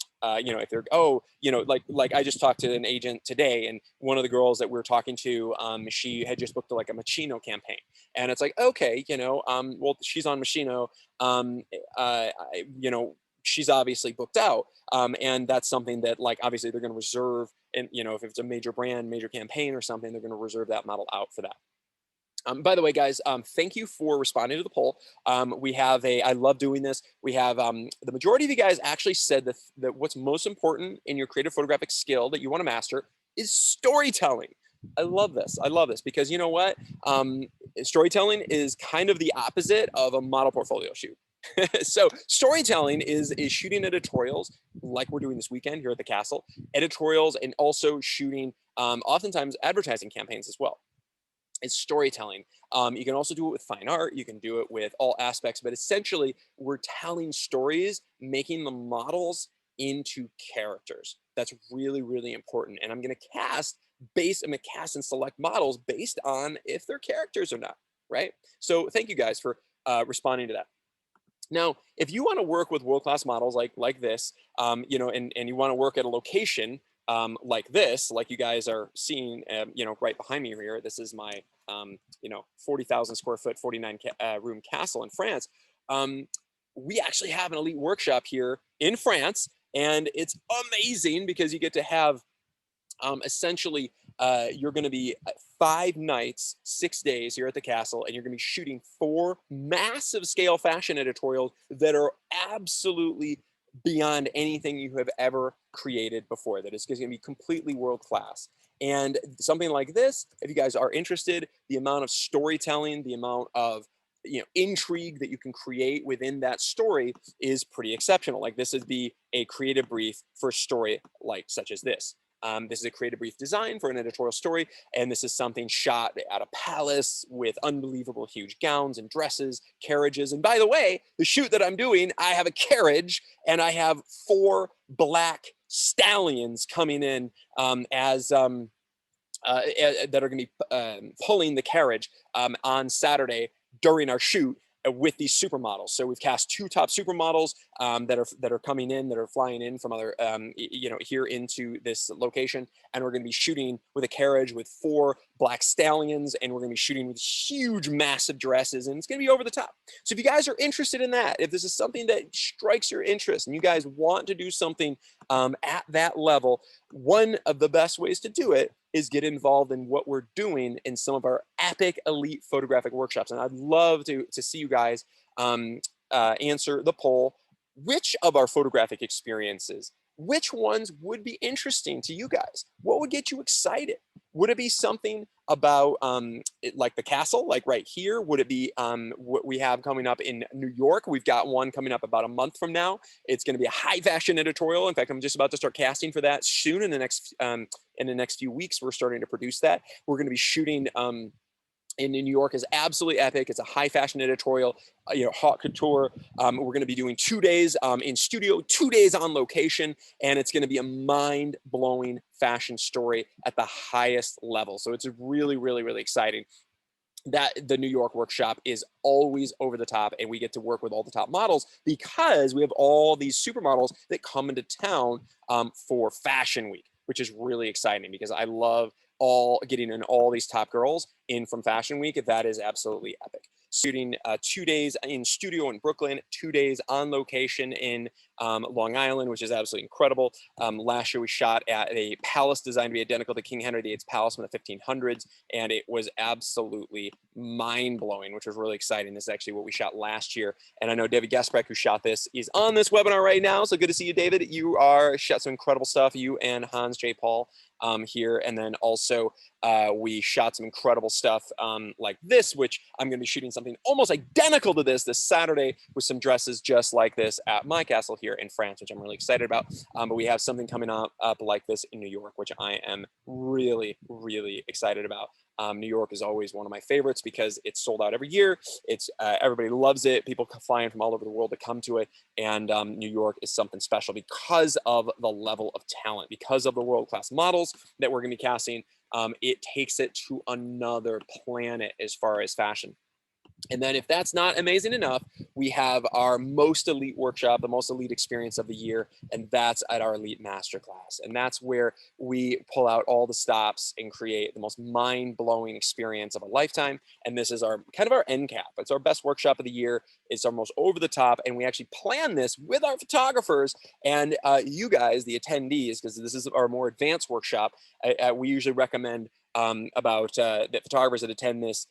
know, if they're, oh, you know, like I just talked to an agent today, and one of the girls that we're talking to, she had just booked like a Machino campaign. And it's like, okay, you know, well, she's on Machino, you know, she's obviously booked out. And that's something that, like, obviously they're going to reserve. And, you know, if it's a major brand, major campaign or something, they're going to reserve that model out for that. By the way, guys, thank you for responding to the poll. I love doing this. We have the majority of you guys actually said that what's most important in your creative photographic skill that you want to master is storytelling. I love this. I love this because, you know what? Storytelling is kind of the opposite of a model portfolio shoot. So storytelling is shooting editorials like we're doing this weekend here at the castle, editorials, and also shooting oftentimes advertising campaigns as well. It's storytelling. You can also do it with fine art. You can do it with all aspects, but essentially we're telling stories, making the models into characters. That's really, really important. And I'm going to cast and select models based on if they're characters or not, right? So thank you guys for responding to that. Now, if you want to work with world-class models like this, you know, and you want to work at a location like this, like you guys are seeing, you know, right behind me here. This is my, you know, 40,000 square foot, 49 room castle in France. We actually have an elite workshop here in France, And it's amazing because you get to have essentially, you're going to be 5 nights, 6 days here at the castle, and you're going to be shooting 4 massive scale fashion editorials that are absolutely beyond anything you have ever created before. That is going to be completely world class. And something like this, if you guys are interested, the amount of storytelling, the amount of intrigue that you can create within that story is pretty exceptional. Like this would be a creative brief for a story like such as this. This is a creative brief design for an editorial story, and this is something shot at a palace with unbelievable huge gowns and dresses, carriages. And by the way, the shoot that I'm doing, I have a carriage and I have 4 black stallions coming in as that are going to be pulling the carriage on Saturday during our shoot with these supermodels. So we've cast 2 top supermodels that are coming in, that are flying in from other here into this location, and we're going to be shooting with a carriage with 4 black stallions, and we're going to be shooting with huge, massive dresses, and it's going to be over the top. So if you guys are interested in that, if this is something that strikes your interest, and you guys want to do something at that level, one of the best ways to do it is get involved in what we're doing in some of our epic elite photographic workshops. And I'd love to see you guys answer the poll. Which of our photographic experiences, which ones would be interesting to you guys? What would get you excited? Would it be something about like the castle, like right here? Would it be what we have coming up in New York? We've got one coming up about a month from now. It's going to be a high fashion editorial. In fact, I'm just about to start casting for that soon. In the next few weeks, we're starting to produce that. We're going to be shooting in New York is absolutely epic. It's a high fashion editorial, haute couture. We're going to be doing 2 days in studio, 2 days on location, and it's going to be a mind-blowing fashion story at the highest level. So it's really, really, really exciting. That the New York workshop is always over the top, and we get to work with all the top models because we have all these supermodels that come into town for Fashion Week, which is really exciting because I love getting in all these top girls in from Fashion Week. That is absolutely epic. Shooting 2 days in studio in Brooklyn, 2 days on location in Long Island, which is absolutely incredible. Last year we shot at a palace designed to be identical to King Henry VIII's palace from the 1500s, and it was absolutely mind-blowing, which was really exciting. This is actually what we shot last year, and I know David Gaspreck, who shot this, is on this webinar right now, so good to see you, David. You shot some incredible stuff, you and Hans J. Paul here, and then also we shot some incredible stuff like this, which I'm going to be shooting something almost identical to this Saturday with some dresses just like this at my castle here in France, which I'm really excited about. But we have something coming up like this in New York, which I am really, really excited about. New York is always one of my favorites because it's sold out every year. It's everybody loves it. People flying from all over the world to come to it. And New York is something special because of the level of talent, because of the world-class models that we're going to be casting. It takes it to another planet as far as fashion. And then if that's not amazing enough, we have our most elite workshop, the most elite experience of the year, and that's at our elite masterclass. And that's where we pull out all the stops and create the most mind-blowing experience of a lifetime. And this is our kind of our end cap. It's our best workshop of the year. It's our most over the top. And we actually plan this with our photographers and you guys, the attendees, because this is our more advanced workshop. We usually recommend that photographers that attend this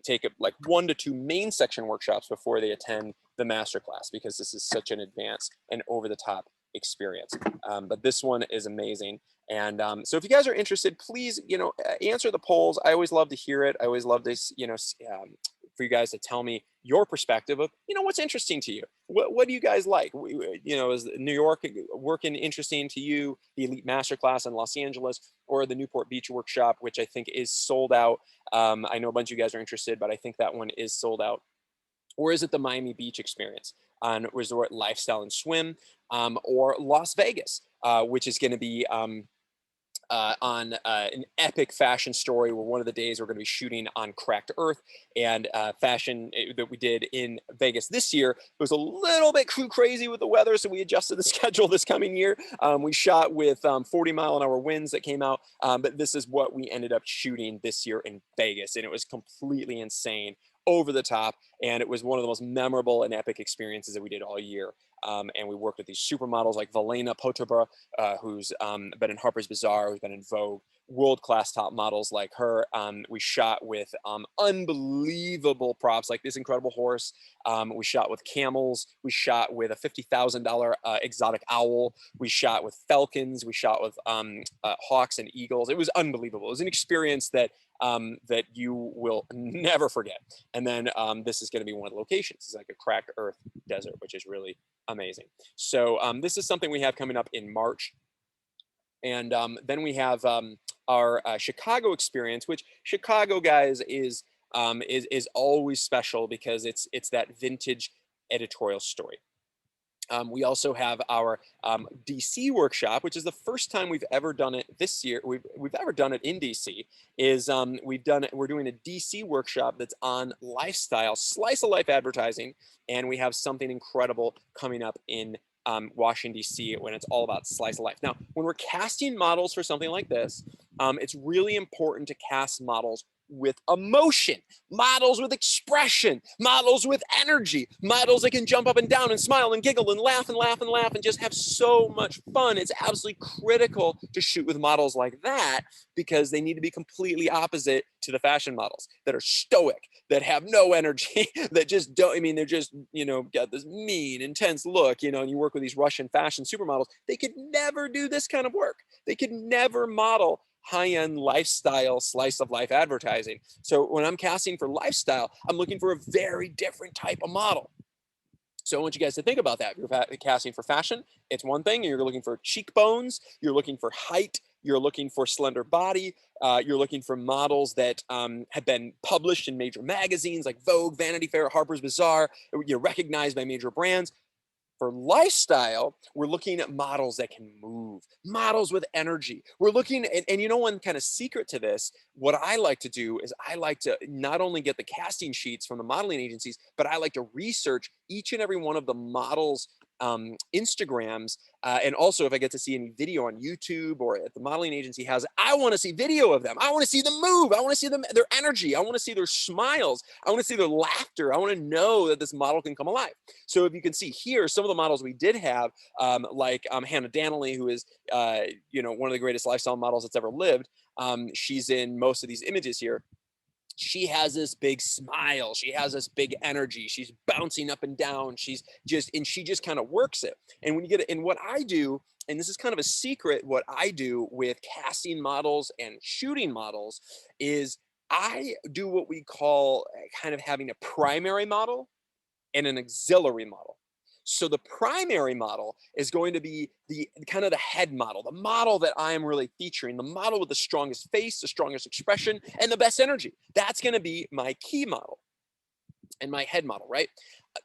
take like 1 to 2 main section workshops before they attend the masterclass, because this is such an advanced and over the top experience. But this one is amazing. And so if you guys are interested, please, answer the polls. I always love to hear it. I always love this, for you guys to tell me your perspective of, what's interesting to you. What do you guys like? Is New York working interesting to you? The Elite Masterclass in Los Angeles, or the Newport Beach workshop, which I think is sold out. I know a bunch of you guys are interested, but I think that one is sold out. Or is it the Miami Beach experience on Resort Lifestyle and Swim, or Las Vegas, which is going to be on an epic fashion story where one of the days we're going to be shooting on cracked earth, and fashion that we did in Vegas this year was a little bit too crazy with the weather, so we adjusted the schedule this coming year. We shot with 40-mile-an-hour winds that came out, but this is what we ended up shooting this year in Vegas, and it was completely insane, over the top, and it was one of the most memorable and epic experiences that we did all year. And we worked with these supermodels like Valena Potobra, who's been in Harper's Bazaar, who's been in Vogue, world-class top models like her. We shot with unbelievable props like this incredible horse. We shot with camels. We shot with a $50,000 exotic owl. We shot with falcons. We shot with hawks and eagles. It was unbelievable. It was an experience that that you will never forget. And then this is going to be one of the locations. It's like a cracked earth desert, which is really amazing. So this is something we have coming up in March. And then we have our Chicago experience, which Chicago, guys, is always special because it's that vintage editorial story. We also have our DC workshop, which is the first time we've ever done it this year. We've ever done it in DC. We're doing a DC workshop that's on lifestyle, slice of life advertising, and we have something incredible coming up in Washington, D.C. when it's all about slice of life. Now, when we're casting models for something like this, it's really important to cast models with emotion, models with expression, models with energy, models that can jump up and down and smile and giggle and laugh and laugh and laugh and just have so much fun. It's absolutely critical to shoot with models like that because they need to be completely opposite to the fashion models that are stoic, that have no energy, that just don't, I mean, they're just, you know, got this mean, intense look, you know, and you work with these Russian fashion supermodels. They could never do this kind of work. They could never model high-end lifestyle slice of life advertising. So when I'm casting for lifestyle, I'm looking for a very different type of model. So I want you guys to think about that. If you're casting for fashion, it's one thing. You're looking for cheekbones, you're looking for height, you're looking for slender body, you're looking for models that have been published in major magazines like Vogue, Vanity Fair, Harper's Bazaar, you're recognized by major brands. For lifestyle, we're looking at models that can move, models with energy. We're looking at, and you know, one kind of secret to this, what I like to do is I like to not only get the casting sheets from the modeling agencies, but I like to research each and every one of the models' Instagrams. And also if I get to see any video on YouTube or if the modeling agency has, I want to see video of them. I want to see them move. I want to see them, their energy. I want to see their smiles. I want to see their laughter. I want to know that this model can come alive. So if you can see here, some of the models we did have, like Hannah Danley, who is, you know, one of the greatest lifestyle models that's ever lived. She's in most of these images here. She has this big smile. She has this big energy. She's bouncing up and down. She's just, and she just kind of works it. And when you get it, and what I do, and this is kind of a secret, what I do with casting models and shooting models is I do what we call kind of having a primary model and an auxiliary model. So the primary model is going to be the kind of the head model, the model that I am really featuring, the model with the strongest face, the strongest expression, and the best energy. That's going to be my key model and my head model, right?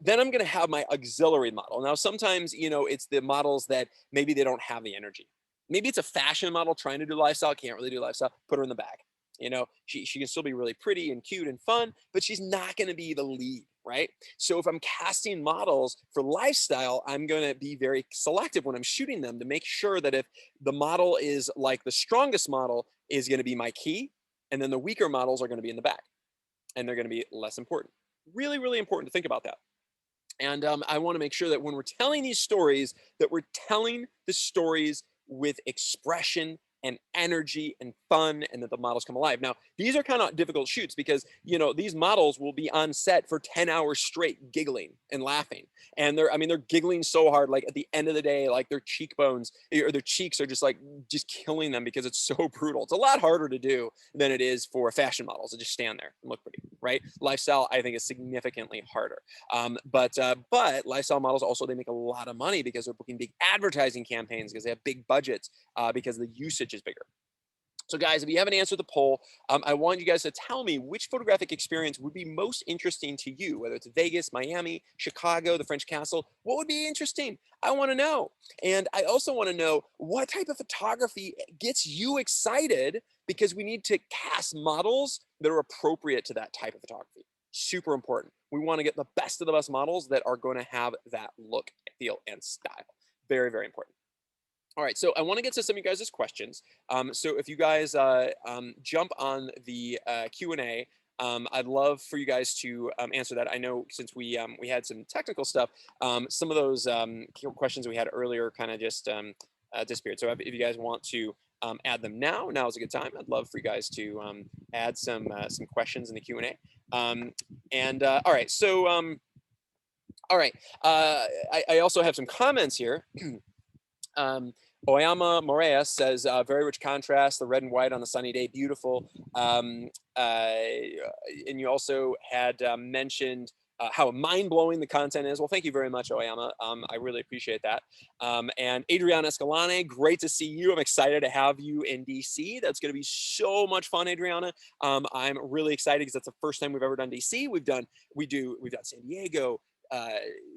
Then I'm going to have my auxiliary model. Now, sometimes, you know, it's the models that maybe they don't have the energy. Maybe it's a fashion model trying to do lifestyle, can't really do lifestyle, put her in the bag. You know, she can still be really pretty and cute and fun, but she's not going to be the lead, right? So if I'm casting models for lifestyle, I'm going to be very selective when I'm shooting them to make sure that if the model is like the strongest model is going to be my key, and then the weaker models are going to be in the back, and they're going to be less important. Really, really important to think about that. And I want to make sure that when we're telling these stories, that we're telling the stories with expression and energy and fun, and that the models come alive. Now, these are kind of difficult shoots because, you know, these models will be on set for 10 hours straight giggling and laughing. And they're giggling so hard, like at the end of the day, like their cheekbones or their cheeks are just killing them because it's so brutal. It's a lot harder to do than it is for fashion models to just stand there and look pretty, right? Lifestyle, I think, is significantly harder. But lifestyle models also, they make a lot of money because they're booking big advertising campaigns because they have big budgets because the usage is bigger. So guys, if you haven't answered the poll, I want you guys to tell me which photographic experience would be most interesting to you, whether it's Vegas, Miami, Chicago, the French Castle. What would be interesting? I want to know. And I also want to know what type of photography gets you excited, because we need to cast models that are appropriate to that type of photography. Super important. We want to get the best of the best models that are going to have that look, feel, and style. Very, very important. All right, so I want to get to some of you guys' questions. So if you guys jump on the Q&A I'd love for you guys to answer that. I know since we had some technical stuff, some of those questions we had earlier kind of just disappeared. So if you guys want to add them now, now is a good time. I'd love for you guys to add some questions in the Q&A. All right, so all right, I also have some comments here. Oyama Moreas says, very rich contrast, the red and white on a sunny day, beautiful. And you also had mentioned how mind-blowing the content is. Well, thank you very much, Oyama. I really appreciate that. And Adriana Escalante, great to see you. I'm excited to have you in DC. That's going to be so much fun, Adriana. I'm really excited because that's the first time we've ever done DC. We've done San Diego,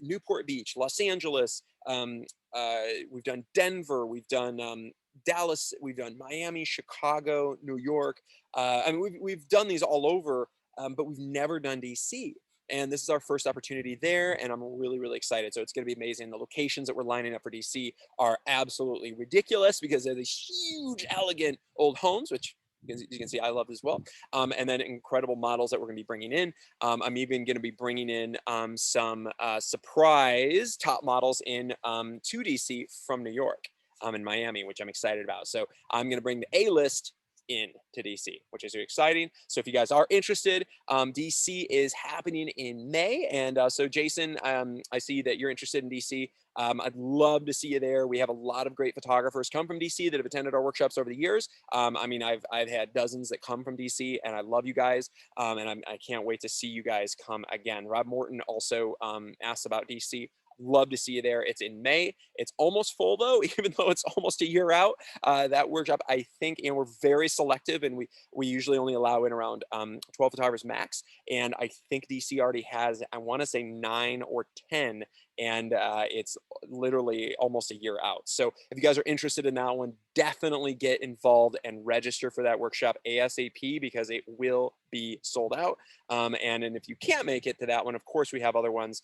Newport Beach, Los Angeles. We've done Denver, we've done Dallas, we've done Miami, Chicago, New York. I mean, we've done these all over, but we've never done DC. And this is our first opportunity there, and I'm really, really excited. So it's going to be amazing. The locations that we're lining up for DC are absolutely ridiculous because they're these huge, elegant old homes, which you can see I love as well. And then incredible models that we're going to be bringing in. I'm even going to be bringing in some surprise top models in to DC from New York and Miami, which I'm excited about. So I'm going to bring the A-list in to DC, which is exciting. So if you guys are interested, DC is happening in May. And so Jason, I see that you're interested in DC. I'd love to see you there. We have a lot of great photographers come from DC that have attended our workshops over the years. I mean, I've had dozens that come from DC, and I love you guys. And I can't wait to see you guys come again. Rob Morton also asked about DC. Love to see you there. It's in May. It's almost full though, even though it's almost a year out. That workshop, I think, and we're very selective, and we usually only allow in around 12 photographers max. And I think DC already has, I want to say 9 or 10, and it's literally almost a year out. So if you guys are interested in that one, definitely get involved and register for that workshop ASAP because it will be sold out. And if you can't make it to that one, of course, we have other ones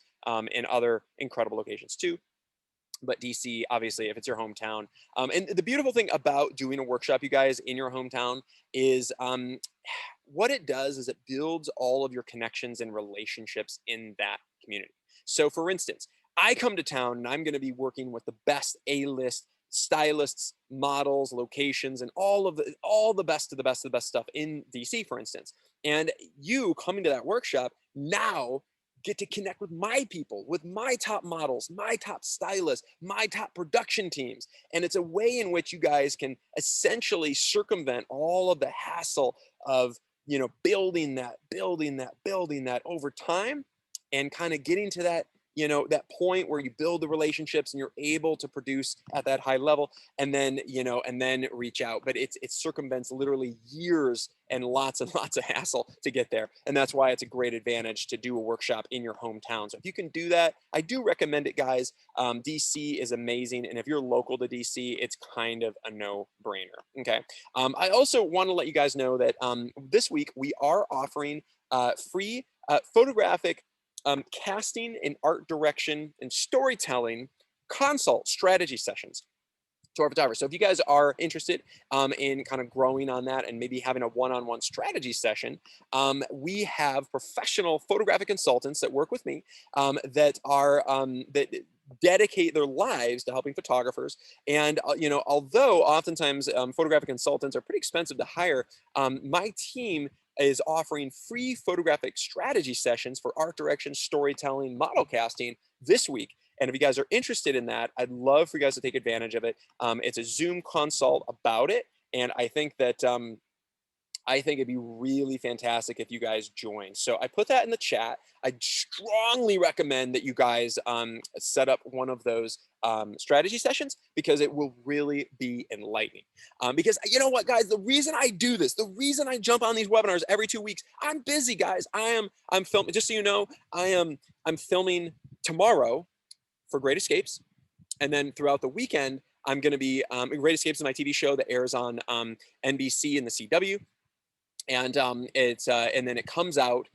in other incredible locations too. But DC, obviously, if it's your hometown. And the beautiful thing about doing a workshop, you guys, in your hometown is what it does is it builds all of your connections and relationships in that community. So for instance, I come to town and I'm going to be working with the best A-list stylists, models, locations, and all the best of the best of the best stuff in DC, for instance. And you coming to that workshop now get to connect with my people, with my top models, my top stylists, my top production teams. And it's a way in which you guys can essentially circumvent all of the hassle of, you know, building that over time and kind of getting to that, you know, that point where you build the relationships and you're able to produce at that high level, and then, you know, and then reach out. But it circumvents literally years and lots of hassle to get there. And that's why it's a great advantage to do a workshop in your hometown. So if you can do that, I do recommend it, guys. DC is amazing. And if you're local to DC, it's kind of a no-brainer. Okay. I also want to let you guys know that this week we are offering free photographic casting and art direction and storytelling consult strategy sessions to our photographers. So if you guys are interested in kind of growing on that and maybe having a one-on-one strategy session, we have professional photographic consultants that work with me that are that dedicate their lives to helping photographers. And you know, although oftentimes photographic consultants are pretty expensive to hire, my team is offering free photographic strategy sessions for art direction, storytelling, model casting this week. And if you guys are interested in that, I'd love for you guys to take advantage of it. It's a Zoom consult about it. And I think that I think it'd be really fantastic if you guys join. So I put that in the chat. I strongly recommend that you guys set up one of those strategy sessions because it will really be enlightening. Because you know what, guys, the reason I do this, the reason I jump on these webinars every 2 weeks, I'm busy, guys. I'm filming, just so you know, I'm filming tomorrow for Great Escapes. And then throughout the weekend, I'm going to be, Great Escapes is my TV show that airs on NBC and the CW. And and then it comes out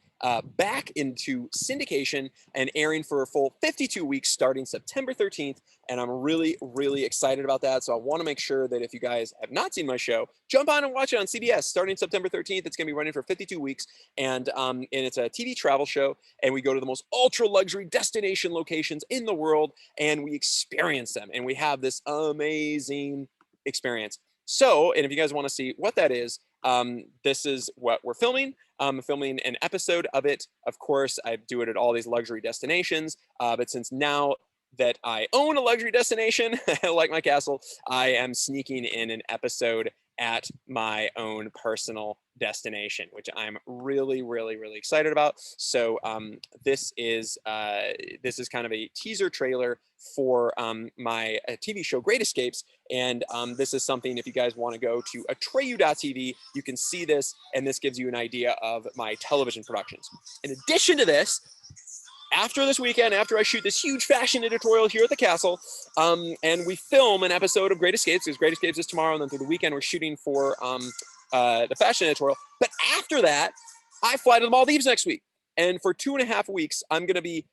back into syndication and airing for a full 52 weeks starting September 13th. And I'm really, really excited about that. So I want to make sure that if you guys have not seen my show, jump on and watch it on CBS starting September 13th. It's going to be running for 52 weeks. And it's a TV travel show. And we go to the most ultra luxury destination locations in the world and we experience them. And we have this amazing experience. So, and if you guys want to see what that is, this is what we're filming. I'm filming an episode of it. Of course, I do it at all these luxury destinations. But since now that I own a luxury destination, like my castle, I am sneaking in an episode at my own personal destination, which I'm really, really, really excited about. So this is kind of a teaser trailer for my TV show Great Escapes. And this is something, if you guys want to go to atreyu.tv, you can see this, and this gives you an idea of my television productions. In addition to this, after this weekend, after I shoot this huge fashion editorial here at the castle, and we film an episode of Great Escapes, because Great Escapes is tomorrow, and then through the weekend we're shooting for the fashion editorial. But after that, I fly to the Maldives next week. And for 2.5 weeks, I'm going to be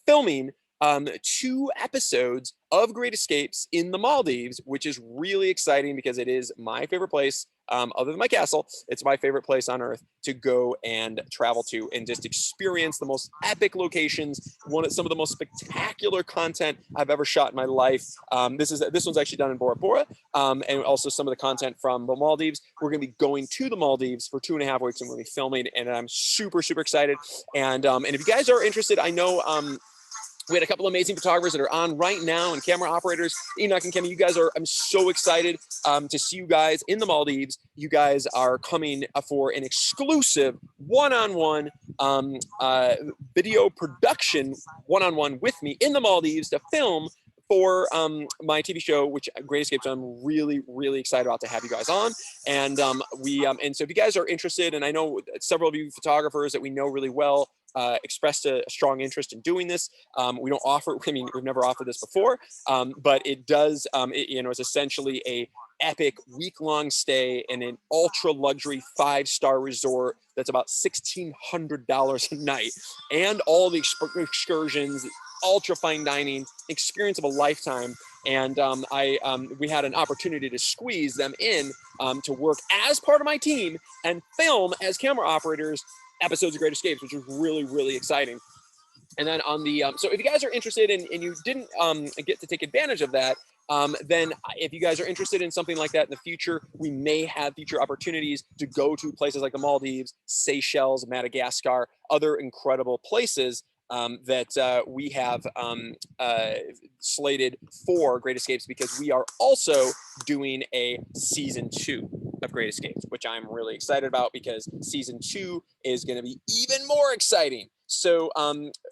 filming 2 episodes of Great Escapes in the Maldives, which is really exciting because it is my favorite place, other than my castle. It's my favorite place on earth to go and travel to and just experience the most epic locations, some of the most spectacular content I've ever shot in my life. This one's actually done in Bora Bora, and also some of the content from the Maldives. We're going to be going to the Maldives for 2.5 weeks, and we're going to be filming, and I'm super, super excited. And if you guys are interested, I know we had a couple amazing photographers that are on right now and camera operators. Enoch and Kemi, you guys are, I'm so excited to see you guys in the Maldives. You guys are coming for an exclusive one-on-one video production one-on-one with me in the Maldives to film for my TV show, which Great Escapes, I'm really, really excited about to have you guys on. And and so if you guys are interested, and I know several of you photographers that we know really well expressed a strong interest in doing this. We don't offer, I mean, we've never offered this before, but it does, it's essentially a epic week-long stay in an ultra luxury 5-star resort that's about $1,600 a night, and all the excursions, ultra fine dining experience of a lifetime. And we had an opportunity to squeeze them in to work as part of my team and film as camera operators episodes of Great Escapes, which was really, really exciting. And then on the, so if you guys are interested and you didn't get to take advantage of that, then if you guys are interested in something like that in the future, we may have future opportunities to go to places like the Maldives, Seychelles, Madagascar, other incredible places that we have slated for Great Escapes, because we are also doing a season 2 of Great Escapes, which I'm really excited about because season 2 is going to be even more exciting. So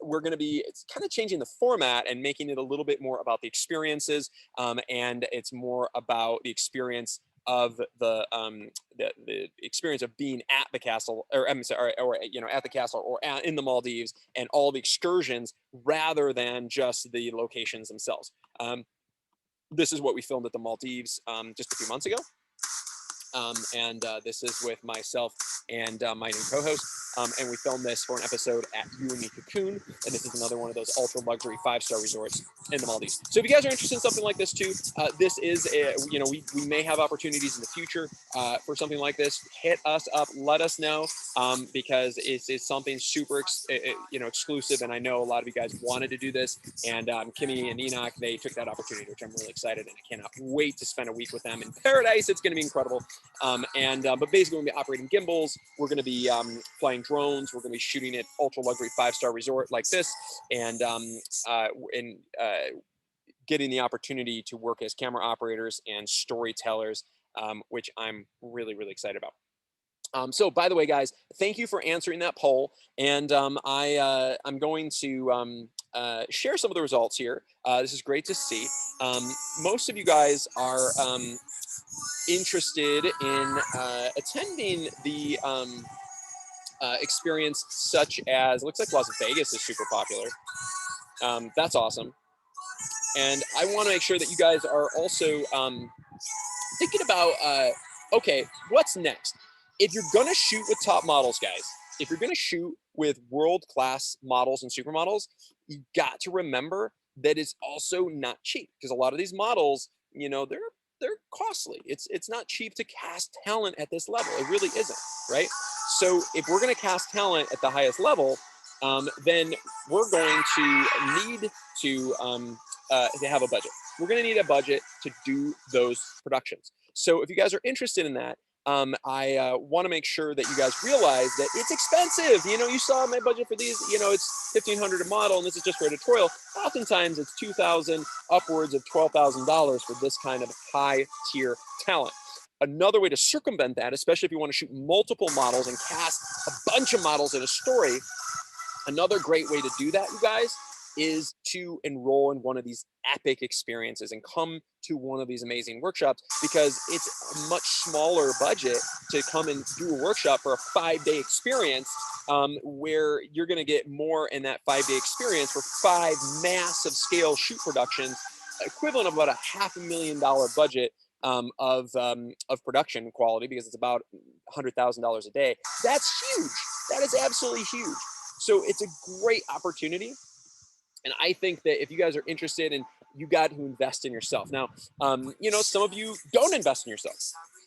we're going to be kind of changing the format and making it a little bit more about the experiences, and it's more about the experience of the experience of being at the castle, or I'm sorry, or at the castle or in the Maldives, and all the excursions rather than just the locations themselves. This is what we filmed at the Maldives just a few months ago. This is with myself and my new co-host. And we filmed this for an episode at You and Me Cocoon. And this is another one of those ultra luxury 5-star resorts in the Maldives. So if you guys are interested in something like this too, this is, we may have opportunities in the future for something like this. Hit us up, let us know, because it's something super, exclusive. And I know a lot of you guys wanted to do this. And Kimmy and Enoch, they took that opportunity, which I'm really excited, and I cannot wait to spend a week with them in paradise. It's going to be incredible. But basically, we're going to be operating gimbals. We're going to be flying drones. We're going to be shooting at ultra luxury 5-star resort like this, and getting the opportunity to work as camera operators and storytellers, which I'm really, really excited about. So by the way, guys, thank you for answering that poll. And I'm going to share some of the results here. This is great to see. Most of you guys are interested in attending the experience, such as, looks like Las Vegas is super popular. That's awesome. And I want to make sure that you guys are also thinking about, okay, what's next? If you're going to shoot with top models, guys, if you're going to shoot with world-class models and supermodels, you got to remember that it's also not cheap, because a lot of these models, they're costly. It's not cheap to cast talent at this level. It really isn't, right? So if we're going to cast talent at the highest level, then we're going to need to have a budget. We're going to need a budget to do those productions. So if you guys are interested in that, I want to make sure that you guys realize that it's expensive. You saw my budget for these. It's $1,500 a model, and this is just for editorial. Oftentimes, it's $2,000, upwards of $12,000 for this kind of high tier talent. Another way to circumvent that, especially if you want to shoot multiple models and cast a bunch of models in a story, another great way to do that, you guys, is to enroll in one of these epic experiences and come to one of these amazing workshops, because it's a much smaller budget to come and do a workshop for a 5-day experience, where you're going to get more in that 5-day experience for 5 massive scale shoot productions, equivalent of about a $500,000 budget of production quality, because it's about $100,000 a day. That's huge. That is absolutely huge. So it's a great opportunity. And I think that if you guys are interested, and you got to invest in yourself. Now, some of you don't invest in yourself.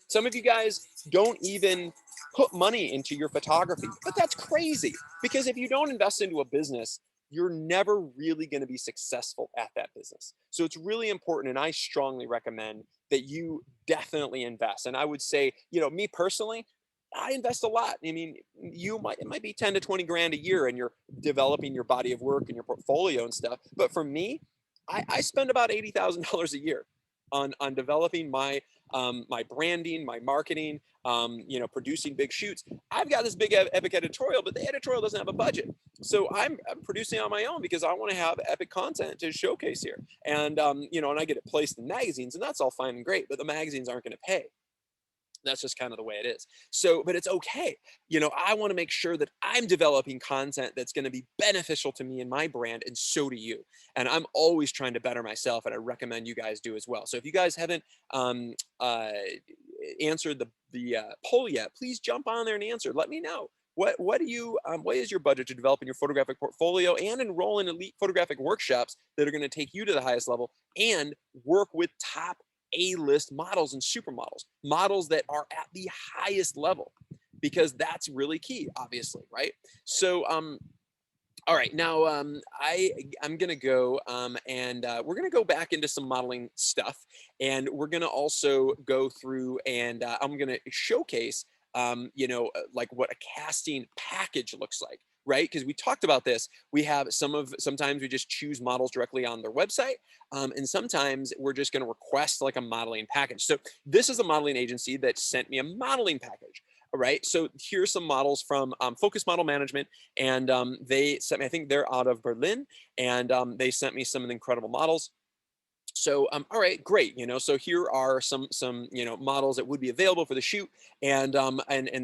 Some of you guys don't even put money into your photography, but that's crazy, because if you don't invest into a business, you're never really going to be successful at that business. So it's really important. And I strongly recommend that you definitely invest. And I would say, me personally, I invest a lot. I mean, it might be 10 to 20 grand a year, and you're developing your body of work and your portfolio and stuff. But for me, I spend about $80,000 a year on developing my my branding, my marketing, producing big shoots. I've got this big epic editorial, but the editorial doesn't have a budget. So I'm producing on my own, because I want to have epic content to showcase here. And, and I get it placed in magazines, and that's all fine and great, but the magazines aren't going to pay. That's just kind of the way it is. So, but it's okay. I want to make sure that I'm developing content that's going to be beneficial to me and my brand, and so do you. And I'm always trying to better myself, and I recommend you guys do as well. So if you guys haven't answered the poll yet, please jump on there and answer. Let me know. What is your budget to develop in your photographic portfolio and enroll in elite photographic workshops that are going to take you to the highest level, and work with top A-list models and supermodels, models that are at the highest level, because that's really key, obviously, right? So, all right, now I'm gonna go and we're gonna go back into some modeling stuff, and we're gonna also go through, and I'm gonna showcase, like what a casting package looks like. Right, because we talked about this. We have sometimes we just choose models directly on their website, and sometimes we're just going to request like a modeling package. So this is a modeling agency that sent me a modeling package. All right, so here's some models from Focus Model Management, and they sent me. I think they're out of Berlin, and they sent me some incredible models. So, all right, great. So here are some models that would be available for the shoot, and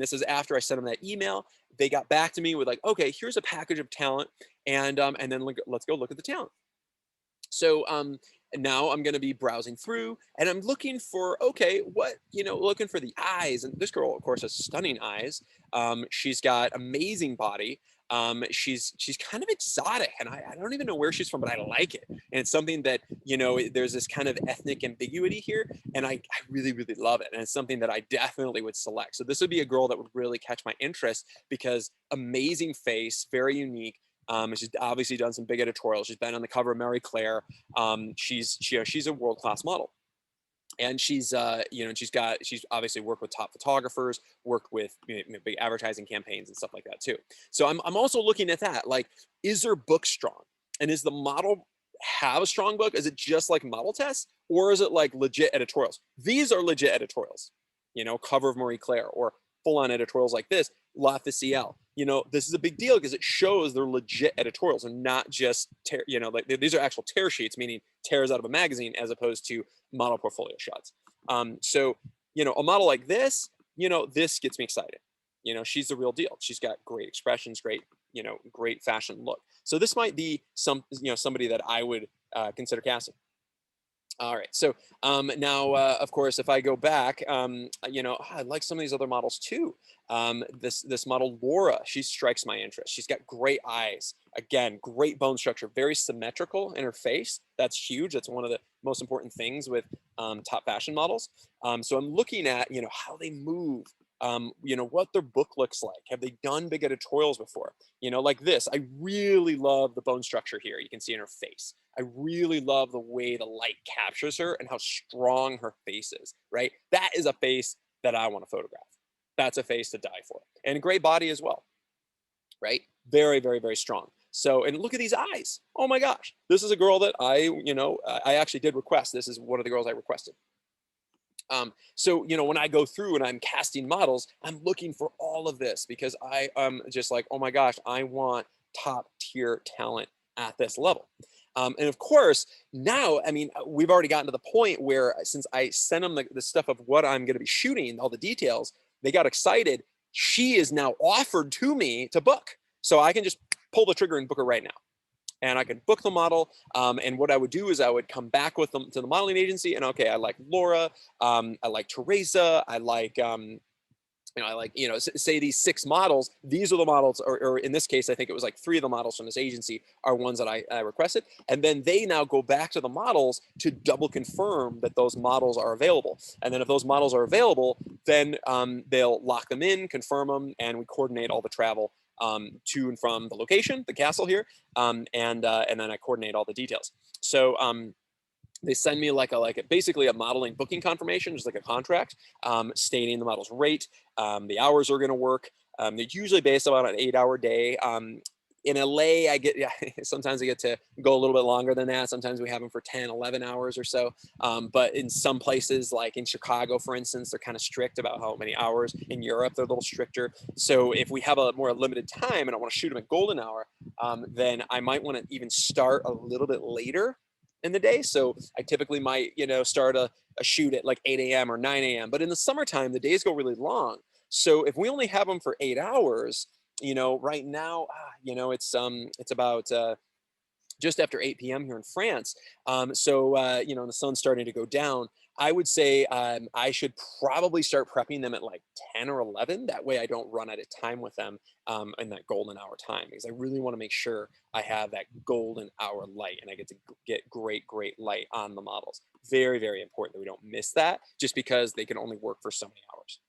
this is after I sent them that email. They got back to me with like, okay, here's a package of talent, and then let's go look at the talent. So now I'm going to be browsing through, and I'm looking for, okay, looking for the eyes. And this girl, of course, has stunning eyes. She's got amazing body. She's kind of exotic, and I don't even know where she's from, but I like it. And it's something that, there's this kind of ethnic ambiguity here, and I really, really love it. And it's something that I definitely would select. So this would be a girl that would really catch my interest, because amazing face, very unique. She's obviously done some big editorials. She's been on the cover of Marie Claire. She's a world-class model. And she's obviously worked with top photographers, worked with big advertising campaigns and stuff like that too. So I'm also looking at that. Like, is their book strong? And is the model have a strong book? Is it just like model tests, or is it like legit editorials? These are legit editorials, cover of Marie Claire, or full-on editorials like this, L'Officiel. This is a big deal, because it shows they're legit editorials and not just these are actual tear sheets, meaning tears out of a magazine, as opposed to model portfolio shots. So a model like this, this gets me excited. She's the real deal. She's got great expressions, great fashion look. So this might be somebody that I would consider casting. All right. So now, of course, if I go back, I like some of these other models too. This model Laura, she strikes my interest. She's got great eyes. Again, great bone structure, very symmetrical in her face. That's huge. That's one of the most important things with top fashion models. So I'm looking at how they move. What their book looks like. Have they done big editorials before? Like this. I really love the bone structure here. You can see in her face. I really love the way the light captures her and how strong her face is, right? That is a face that I want to photograph. That's a face to die for. And a great body as well, right? Very, very, very strong. So, and look at these eyes. Oh my gosh. This is a girl that I actually did request. This is one of the girls I requested. So, when I go through and I'm casting models, I'm looking for all of this because I am just like, oh my gosh, I want top tier talent at this level. And of course, now, I mean, we've already gotten to the point where since I sent them the stuff of what I'm going to be shooting, all the details, they got excited. She is now offered to me to book. So I can just pull the trigger and book her right now. And I could book the model. And what I would do is I would come back with them to the modeling agency. And okay, I like Laura. I like Teresa. I like, say these 6 models, these are the models, or in this case, I think it was like 3 of the models from this agency are ones that I requested. And then they now go back to the models to double confirm that those models are available. And then if those models are available, then they'll lock them in, confirm them, and we coordinate all the travel to and from the location, the castle here, and then I coordinate all the details. So they send me basically a modeling booking confirmation, just like a contract, stating the model's rate, the hours are going to work. They're usually based on an 8-hour day. In LA, sometimes I get to go a little bit longer than that. Sometimes we have them for 10, 11 hours or so. But in some places, like in Chicago, for instance, they're kind of strict about how many hours. In Europe, they're a little stricter. So if we have a more limited time and I want to shoot them at golden hour, then I might want to even start a little bit later in the day. So I typically might, start a shoot at like 8 a.m. or 9 a.m. But in the summertime, the days go really long. So if we only have them for 8 hours, right now, it's about just after 8 p.m. here in France. So the sun's starting to go down. I would say I should probably start prepping them at like 10 or 11. That way I don't run out of time with them in that golden hour time, because I really want to make sure I have that golden hour light and I get to get great, great light on the models. Very, very important that we don't miss that just because they can only work for so many hours.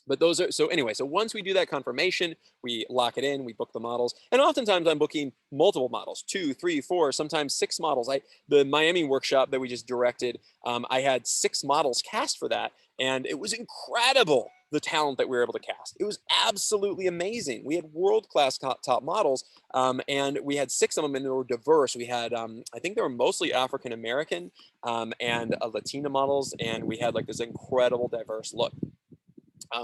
But those are, so anyway, so once we do that confirmation, we lock it in, we book the models. And oftentimes I'm booking multiple models, 2, 3, 4, sometimes 6 models. The Miami workshop that we just directed, I had 6 models cast for that. And it was incredible, the talent that we were able to cast. It was absolutely amazing. We had world-class top models, and we had 6 of them, and they were diverse. We had, I think they were mostly African-American and Latina models, and we had like this incredible diverse look.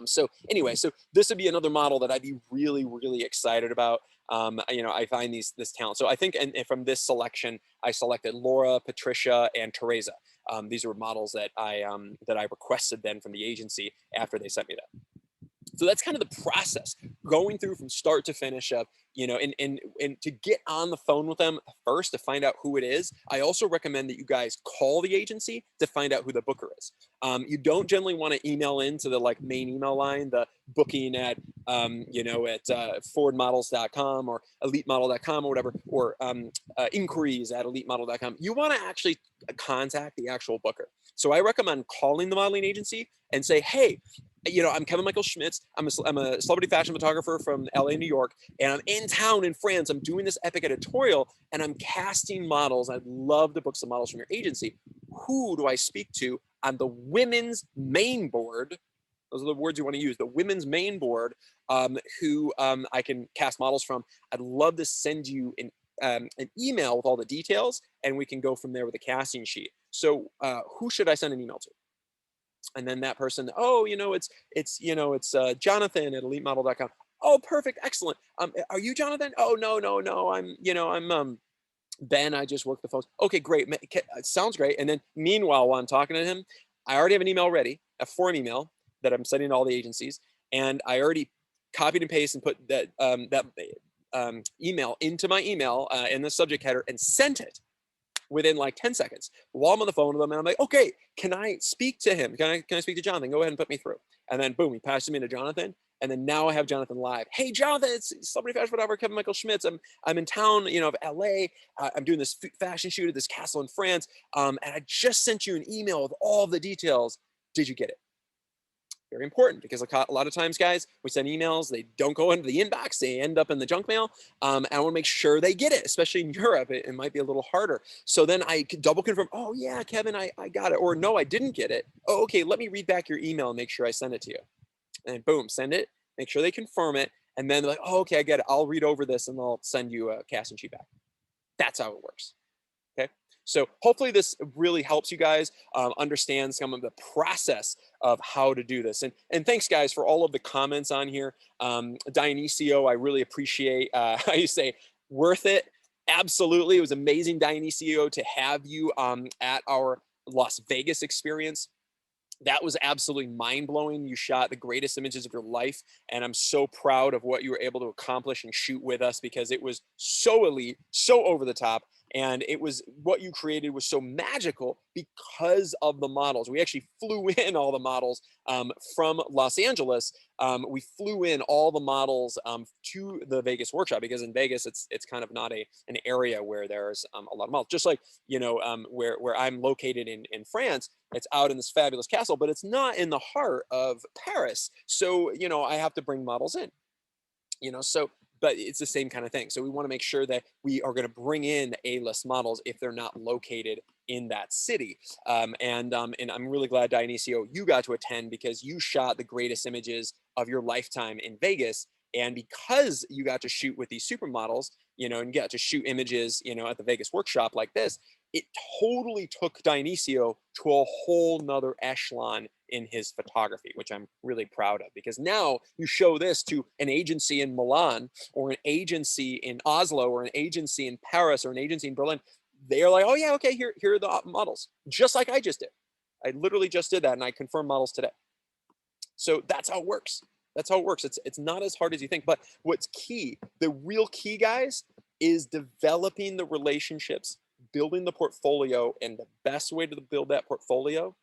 So anyway, so this would be another model that I'd be really, really excited about. I find this talent. So I think, and from this selection, I selected Laura, Patricia, and Teresa. These were models that I requested then from the agency after they sent me that. So that's kind of the process, going through from start to finish of, and to get on the phone with them first to find out who it is. I also recommend that you guys call the agency to find out who the booker is. You don't generally want to email into the main email line, the booking at forwardmodels.com or elitemodel.com or whatever, or inquiries at elitemodel.com. You want to actually contact the actual booker. So I recommend calling the modeling agency and say, hey, I'm Kevin Michael Schmitz. I'm a celebrity fashion photographer from LA, New York, and I'm in town in France. I'm doing this epic editorial and I'm casting models. I'd love to book some models from your agency. Who do I speak to on the women's main board? Those are the words you want to use, the women's main board, who I can cast models from. I'd love to send you an email with all the details, and we can go from there with a casting sheet. So who should I send an email to? And then that person, oh, it's Jonathan at elitemodel.com. Oh, perfect, excellent. Are you Jonathan? Oh, no. I'm Ben. I just work the phones. Okay, great. Sounds great. And then meanwhile, while I'm talking to him, I already have an email ready, a form email that I'm sending to all the agencies, and I already copied and pasted and put that email into my email in the subject header and sent it. within like 10 seconds while I'm on the phone with them. And I'm like, okay, can I speak to him? Can I speak to Jonathan? Go ahead and put me through. And then boom, he passes me to Jonathan. And then now I have Jonathan live. Hey, Jonathan, it's celebrity fashion photographer Kevin Michael Schmitz. I'm in town, of LA. I'm doing this fashion shoot at this castle in France. And I just sent you an email with all the details. Did you get it? Very important, because a lot of times, guys, we send emails, they don't go into the inbox, they end up in the junk mail. And I want to make sure they get it, especially in Europe. It might be a little harder. So then I could double confirm, oh yeah, Kevin, I got it. Or no, I didn't get it. Oh, okay, let me read back your email and make sure I send it to you. And boom, send it, make sure they confirm it. And then they're like, oh, okay, I get it. I'll read over this and I'll send you a casting sheet back. That's how it works. Okay. So hopefully this really helps you guys understand some of the process of how to do this. And thanks, guys, for all of the comments on here. Dionisio, I really appreciate. I used to say, worth it. Absolutely. It was amazing, Dionisio, to have you at our Las Vegas experience. That was absolutely mind-blowing. You shot the greatest images of your life, and I'm so proud of what you were able to accomplish and shoot with us, because it was so elite, so over the top, and it was, what you created was so magical because of the models. We actually flew in all the models from Los Angeles. We flew in all the models to the Vegas workshop, because in Vegas it's kind of not an area where there's a lot of models. Just like where I'm located in France, it's out in this fabulous castle, but it's not in the heart of Paris. So I have to bring models in. But it's the same kind of thing. So we want to make sure that we are going to bring in A-list models if they're not located in that city. And I'm really glad, Dionisio, you got to attend, because you shot the greatest images of your lifetime in Vegas. And because you got to shoot with these supermodels, and got to shoot images, at the Vegas workshop like this, it totally took Dionisio to a whole nother echelon in his photography, which I'm really proud of, because now you show this to an agency in Milan, or an agency in Oslo, or an agency in Paris, or an agency in Berlin. They're like, oh yeah, okay, here are the models, just like I just did. I literally just did that, and I confirmed models today. So that's how it works. That's how it works. It's not as hard as you think. But what's key, the real key, guys, is developing the relationships, building the portfolio. And the best way to build that portfolio,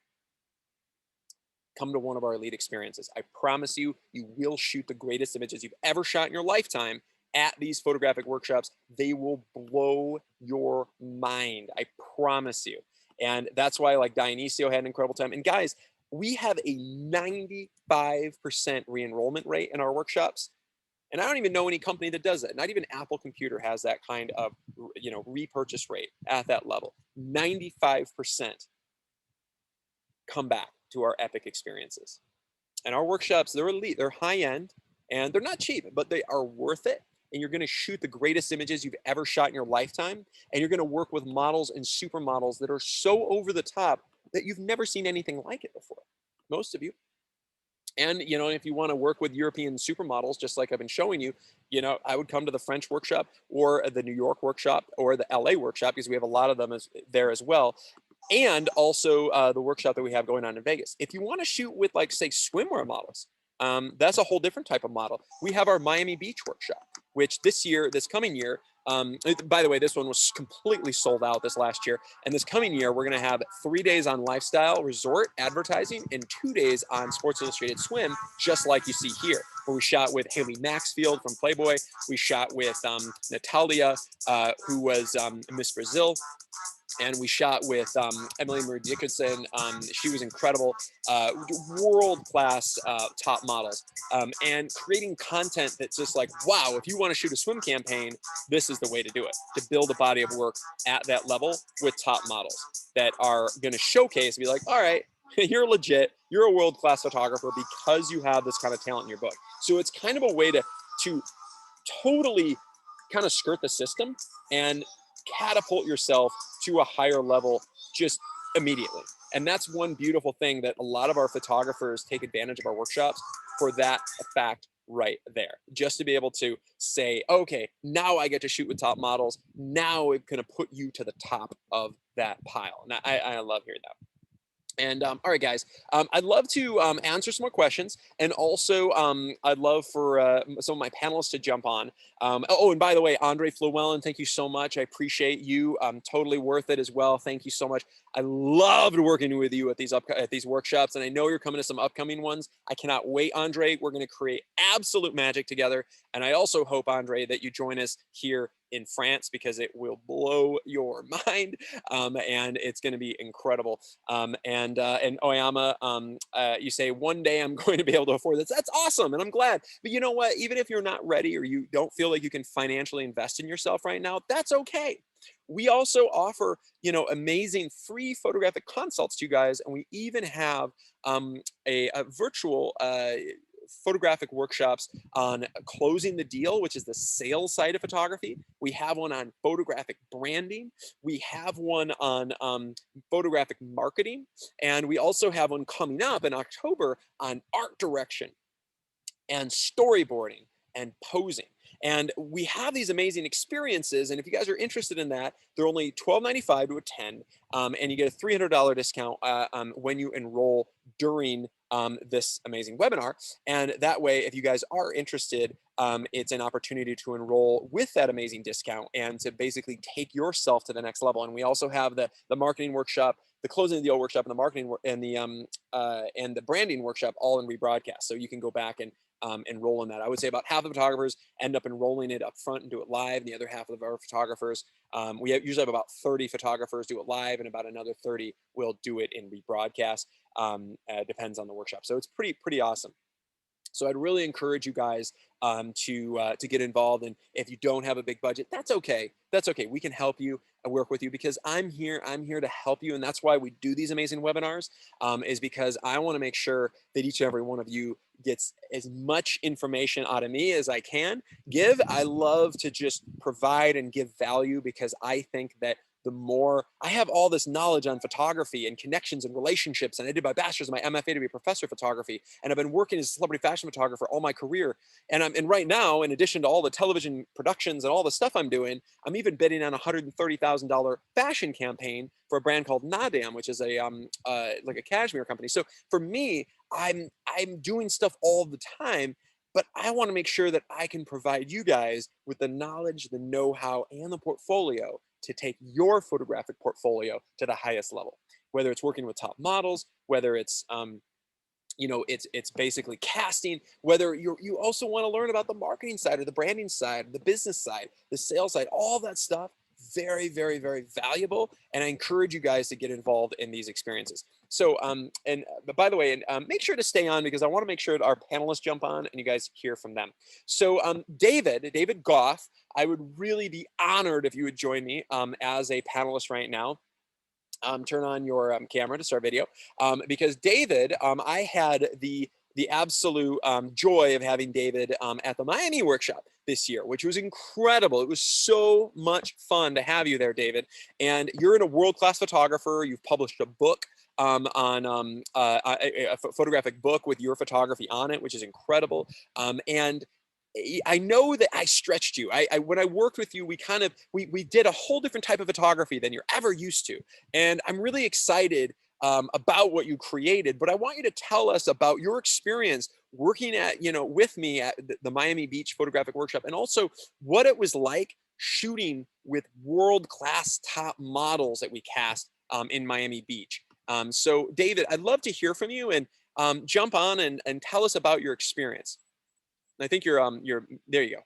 come to one of our elite experiences. I promise you, you will shoot the greatest images you've ever shot in your lifetime at these photographic workshops. They will blow your mind. I promise you. And that's why, like, Dionisio had an incredible time. And guys, we have a 95% re-enrollment rate in our workshops. And I don't even know any company that does that. Not even Apple Computer has that kind of, repurchase rate at that level. 95% come back to our epic experiences. And our workshops, they're elite, they're high end, and they're not cheap, but they are worth it. And you're going to shoot the greatest images you've ever shot in your lifetime. And you're going to work with models and supermodels that are so over the top that you've never seen anything like it before, most of you. And, if you want to work with European supermodels, just like I've been showing you, I would come to the French workshop, or the New York workshop, or the LA workshop, because we have a lot of them there as well. And also the workshop that we have going on in Vegas. If you want to shoot with, like, say, swimwear models, that's a whole different type of model. We have our Miami Beach workshop, which this coming year, by the way, this one was completely sold out this last year. And this coming year, we're going to have 3 days on lifestyle resort advertising and 2 days on Sports Illustrated Swim, just like you see here, where we shot with Haley Maxfield from Playboy. We shot with Natalia, who was Miss Brazil. And we shot with Emily Marie Dickinson. She was incredible, world-class top models. And creating content that's just like, wow, if you want to shoot a swim campaign, this is the way to do it, to build a body of work at that level with top models that are going to showcase and be like, all right, you're legit, you're a world-class photographer because you have this kind of talent in your book. So it's kind of a way to totally kind of skirt the system and catapult yourself to a higher level just immediately. And that's one beautiful thing that a lot of our photographers take advantage of our workshops for, that fact right there, just to be able to say, okay, now I get to shoot with top models. Now it's going to put you to the top of that pile. And I love hearing that. And all right, guys, I'd love to answer some more questions, and also I'd love for some of my panelists to jump on. Oh, and by the way, Andre Flewellen, thank you so much. I appreciate you. Totally worth it as well. Thank you so much. I loved working with you at these workshops, and I know you're coming to some upcoming ones. I cannot wait, Andre. We're going to create absolute magic together, and I also hope, Andre, that you join us here in France, because it will blow your mind, and it's going to be incredible. And Oyama, you say one day I'm going to be able to afford this. That's awesome, and I'm glad. But you know what? Even if you're not ready, or you don't feel like you can financially invest in yourself right now, that's okay. We also offer, amazing free photographic consults to you guys, and we even have a virtual photographic workshops on closing the deal, which is the sales side of photography. We have one on photographic branding. We have one on photographic marketing. And we also have one coming up in October on art direction and storyboarding and posing. And we have these amazing experiences. And if you guys are interested in that, they're only $12.95 to attend. And you get a $300 discount when you enroll during this amazing webinar. And that way, if you guys are interested, it's an opportunity to enroll with that amazing discount and to basically take yourself to the next level. And we also have the marketing workshop, the closing the deal workshop, and the marketing and the branding workshop all in rebroadcast. So you can go back and enroll in that. I would say about half the photographers end up enrolling it up front and do it live. And the other half of our photographers, we usually have about 30 photographers do it live, and about another 30 will do it in rebroadcast. Depends on the workshop. So it's pretty awesome. So I'd really encourage you guys to get involved. And if you don't have a big budget, that's okay. That's okay. We can help you and work with you, because I'm here to help you. And that's why we do these amazing webinars, is because I want to make sure that each and every one of you gets as much information out of me as I can give. I love to just provide and give value, because I think that the more I have all this knowledge on photography and connections and relationships, and I did my bachelor's and my MFA to be a professor of photography, and I've been working as a celebrity fashion photographer all my career. And right now, in addition to all the television productions and all the stuff I'm doing, I'm even bidding on a $130,000 fashion campaign for a brand called Nadam, which is a like a cashmere company. So for me, I'm doing stuff all the time, but I want to make sure that I can provide you guys with the knowledge, the know-how, and the portfolio to take your photographic portfolio to the highest level. Whether it's working with top models, whether it's it's basically casting, whether you also want to learn about the marketing side or the branding side, the business side, the sales side, all that stuff. Very, very, very valuable. And I encourage you guys to get involved in these experiences. So, but by the way, make sure to stay on, because I want to make sure that our panelists jump on and you guys hear from them. So David Goff, I would really be honored if you would join me as a panelist right now. Turn on your camera to start video, because David, I had the absolute joy of having David at the Miami workshop this year, which was incredible. It was so much fun to have you there, David. And you're a world-class photographer. You've published a book on a photographic book with your photography on it, which is incredible. And I know that I stretched you. When I worked with you, we did a whole different type of photography than you're ever used to. And I'm really excited about what you created, but I want you to tell us about your experience working with me at the Miami Beach Photographic Workshop, and also what it was like shooting with world-class top models that we cast in Miami Beach. So David, I'd love to hear from you, and jump on and tell us about your experience. I think you're there you go.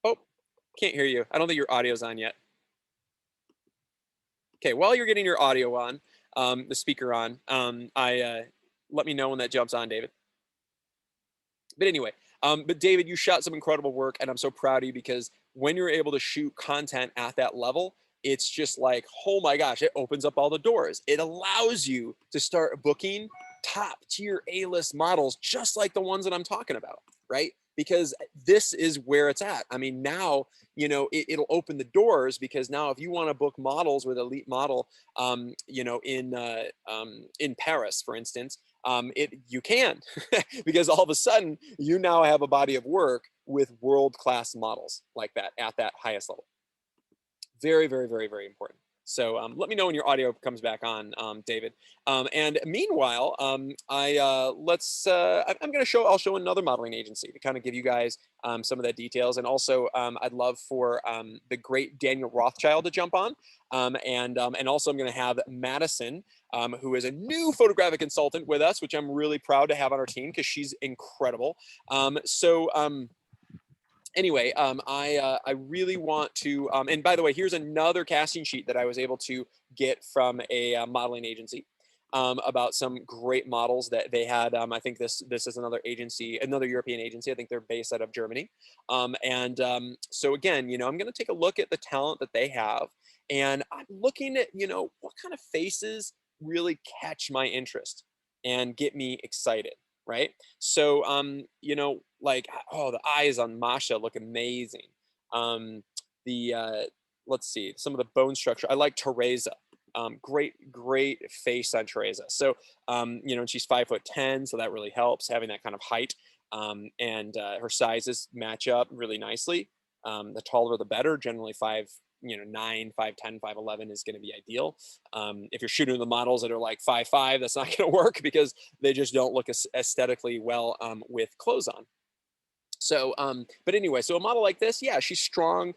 Oh, can't hear you. I don't think your audio's on yet. Okay, while you're getting your audio on, the speaker on, let me know when that jumps on, David. But anyway, but David, you shot some incredible work, and I'm so proud of you, because when you're able to shoot content at that level, it's just like, oh my gosh, it opens up all the doors. It allows you to start booking top tier A-list models, just like the ones that I'm talking about, right? Because this is where it's at. I mean, now, it'll open the doors, because now if you want to book models with elite model, in Paris, for instance, you can, because all of a sudden you now have a body of work with world-class models like that at that highest level. Very, very, very, very important. So let me know when your audio comes back on, David. And meanwhile, I'm going to I'll show another modeling agency to kind of give you guys some of the details. And also, I'd love for the great Daniel Rothschild to jump on. And also I'm going to have Madison, who is a new photographic consultant with us, which I'm really proud to have on our team because she's incredible. Anyway, I really want to, and by the way, here's another casting sheet that I was able to get from a modeling agency about some great models that they had. I think this is another agency, another European agency. I think they're based out of Germany. So again, I'm going to take a look at the talent that they have, and I'm looking at, what kind of faces really catch my interest and get me excited. Right. So, like, oh, the eyes on Masha look amazing. Let's see, some of the bone structure. I like Teresa. Great face on Teresa. So, and she's 5'10", so that really helps having that kind of height. And her sizes match up really nicely. The taller the better. Generally 5'9", 5'10", 5'11" is going to be ideal. If you're shooting the models that are like 5'5", that's not going to work because they just don't look aesthetically well with clothes on. So, but anyway, so a model like this, yeah, she's strong.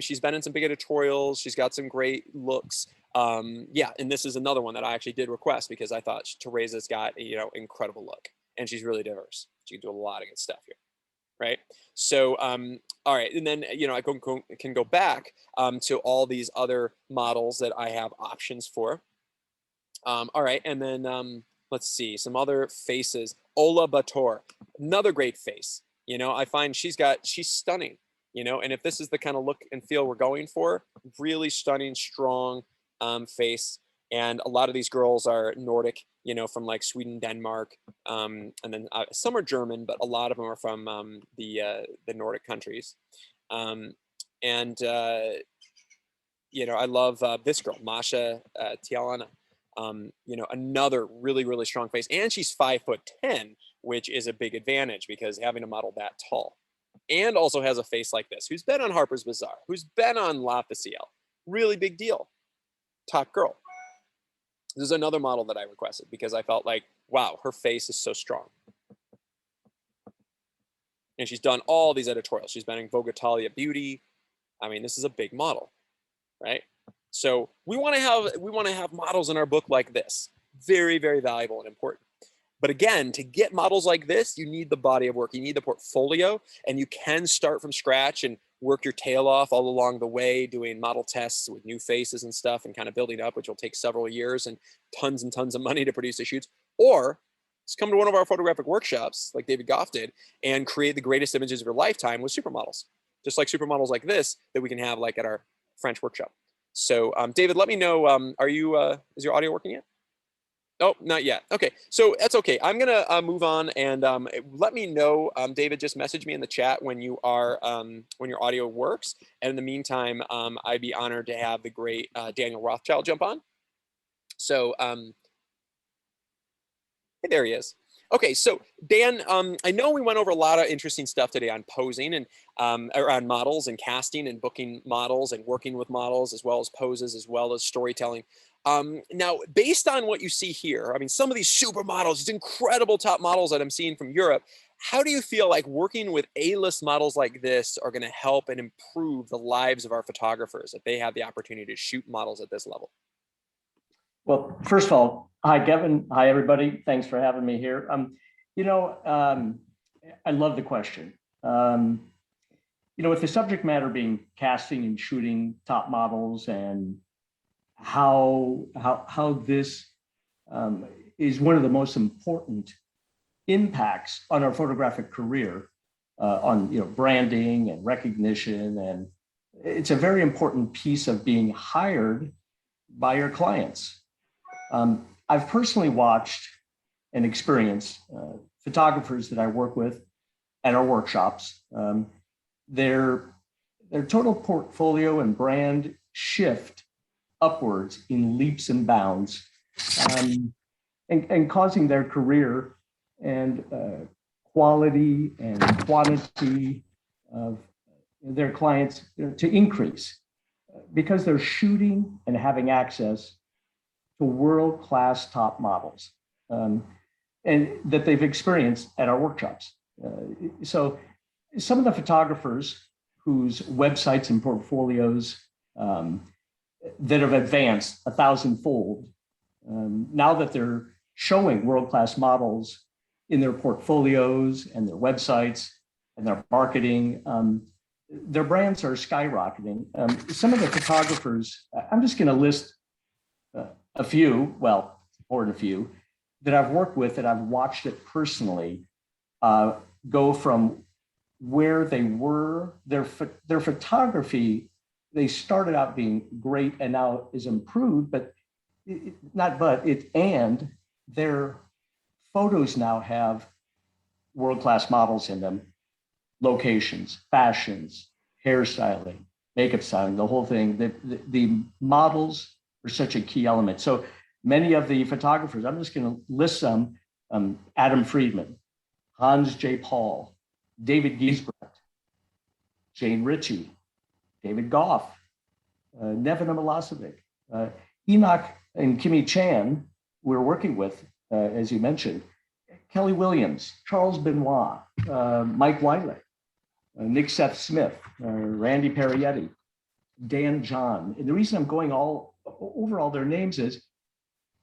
She's been in some big editorials. She's got some great looks. Yeah, and this is another one that I actually did request because I thought Teresa's got, incredible look, and she's really diverse. She can do a lot of good stuff here. Right. So, all right. And then, I can go back to all these other models that I have options for. All right. And then let's see some other faces. Ola Bator, another great face. I find she's stunning, and if this is the kind of look and feel we're going for, really stunning, strong face. And a lot of these girls are Nordic, from like Sweden, Denmark, and then some are German, but a lot of them are from the Nordic countries. I love this girl, Masha Tialana. Another really, really strong face, and she's 5'10", which is a big advantage because having a model that tall, and also has a face like this, who's been on Harper's Bazaar, who's been on La Faciel, really big deal, top girl. This is another model that I requested because I felt like, wow, her face is so strong. And she's done all these editorials. She's been in Vogue Italia Beauty. I mean, this is a big model, right? So we want to have models in our book like this. Very, very valuable and important. But again, to get models like this, you need the body of work. You need the portfolio, and you can start from scratch and work your tail off all along the way, doing model tests with new faces and stuff and kind of building up, which will take several years and tons of money to produce the shoots. Or just come to one of our photographic workshops like David Goff did and create the greatest images of your lifetime with supermodels, just like supermodels like this that we can have like at our French workshop. So David, let me know, is your audio working yet? Oh, not yet. Okay, so that's okay. I'm gonna move on, and let me know, David. Just message me in the chat when you are when your audio works. And in the meantime, I'd be honored to have the great Daniel Rothschild jump on. So, hey, there he is. Okay, so Dan, I know we went over a lot of interesting stuff today on posing and around models and casting and booking models and working with models, as well as poses, as well as storytelling. Now, based on what you see here, I mean, some of these supermodels, these incredible top models that I'm seeing from Europe, how do you feel like working with A-list models like this are going to help and improve the lives of our photographers if they have the opportunity to shoot models at this level? Well, first of all, hi, Kevin. Hi, everybody. Thanks for having me here. I love the question. With the subject matter being casting and shooting top models and how this is one of the most important impacts on our photographic career, on branding and recognition, and it's a very important piece of being hired by your clients. I've personally watched and experienced photographers that I work with at our workshops. Their total portfolio and brand shift upwards in leaps and bounds, and causing their career and quality and quantity of their clients to increase. because they're shooting and having access to world-class top models, and that they've experienced at our workshops. So some of the photographers whose websites and portfolios that have advanced 1,000-fold, now that they're showing world-class models in their portfolios and their websites and their marketing, their brands are skyrocketing. Some of the photographers, I'm just going to list a few, well, more than a few, that I've worked with, that I've watched it personally, go from where they were, their photography, they started out being great and now is improved, but and their photos now have world-class models in them, locations, fashions, hairstyling, makeup styling, the whole thing. The models are such a key element. So many of the photographers, I'm just going to list some: Adam Friedman, Hans J. Paul, David Giesbrecht, Jane Ritchie, David Goff, Nevin Milosevic, Enoch and Kimmy Chan, we're working with, as you mentioned, Kelly Williams, Charles Benoit, Mike Wiley, Nick Seth Smith, Randy Parietti, Dan John. And the reason I'm going all over all their names is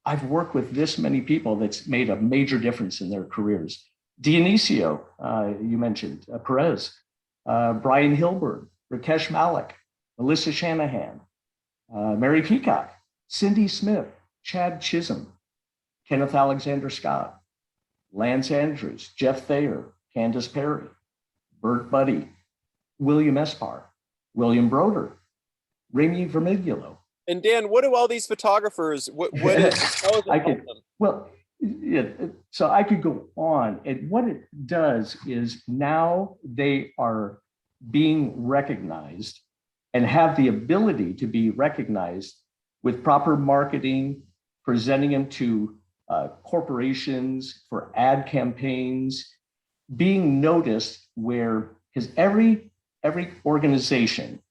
I've worked with this many people that's made a major difference in their careers. Dionisio, you mentioned, Perez, Brian Hilberg, Rakesh Malik, Melissa Shanahan, Mary Peacock, Cindy Smith, Chad Chisholm, Kenneth Alexander Scott, Lance Andrews, Jeff Thayer, Candace Perry, Bert Buddy, William Espar, William Broder, Remy Vermiglio. And Dan, what do all these photographers, how is it well, yeah, so I could go on. And what it does is now they are being recognized and have the ability to be recognized with proper marketing, presenting them to corporations for ad campaigns, being noticed where, because every organization,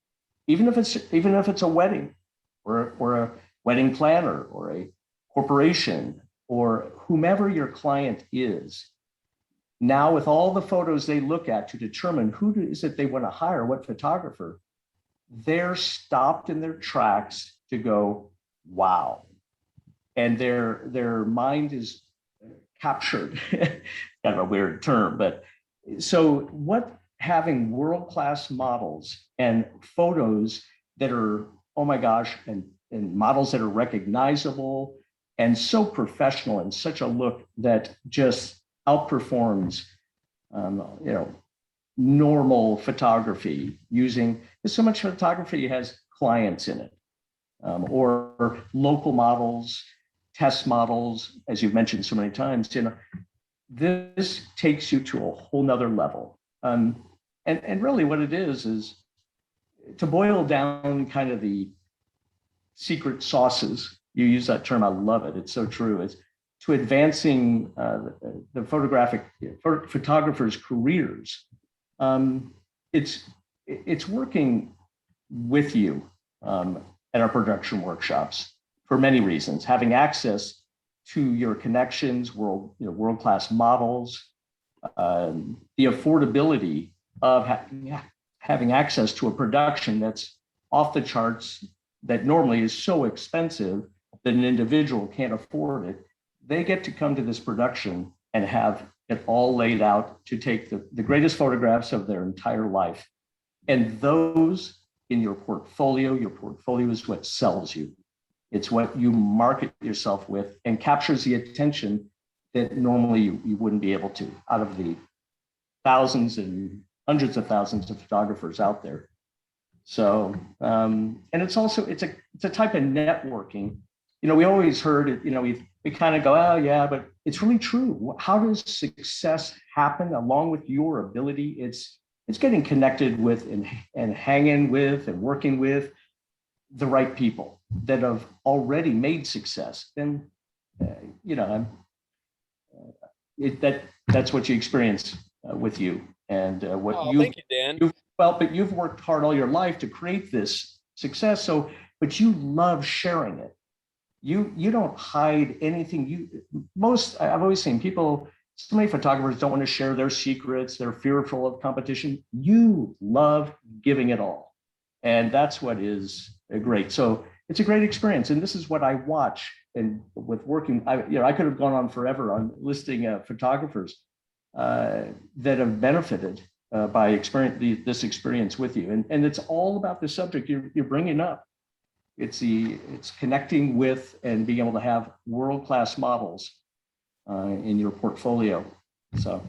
even if it's a wedding or a wedding planner or a corporation or whomever your client is, now with all the photos they look at to determine who is it they want to hire, what photographer, they're stopped in their tracks to go, wow. And their mind is captured, kind of a weird term, but so what having world-class models and photos that are, oh my gosh, and models that are recognizable and so professional and such a look that just outperforms, normal photography using, so much photography has clients in it, or local models, test models, as you've mentioned so many times. This takes you to a whole nother level. And really what it is to boil down kind of the secret sauces. You use that term, I love it. It's so true. It's to advancing the photographers' careers. It's working with you at our production workshops for many reasons. Having access to your connections, world-class models, the affordability of having access to a production that's off the charts, that normally is so expensive that an individual can't afford it. They get to come to this production and have it all laid out to take the greatest photographs of their entire life. And those in your portfolio is what sells you. It's what you market yourself with and captures the attention that normally you wouldn't be able to out of the thousands and hundreds of thousands of photographers out there. So, and it's also, it's a type of networking. We always heard it, we kind of go, oh yeah, but it's really true. How does success happen along with your ability? It's getting connected with and hanging with and working with the right people that have already made success. Then, that's what you experience with you and what thank you, Dan. But you've worked hard all your life to create this success. So, but you love sharing it. You don't hide anything. I've always seen people, so many photographers don't want to share their secrets. They're fearful of competition. You love giving it all. And that's what is great. So it's a great experience. And this is what I watch. And with working, I could have gone on forever on listing photographers that have benefited by this experience with you. And it's all about the subject you're bringing up. It's connecting with and being able to have world-class models in your portfolio. So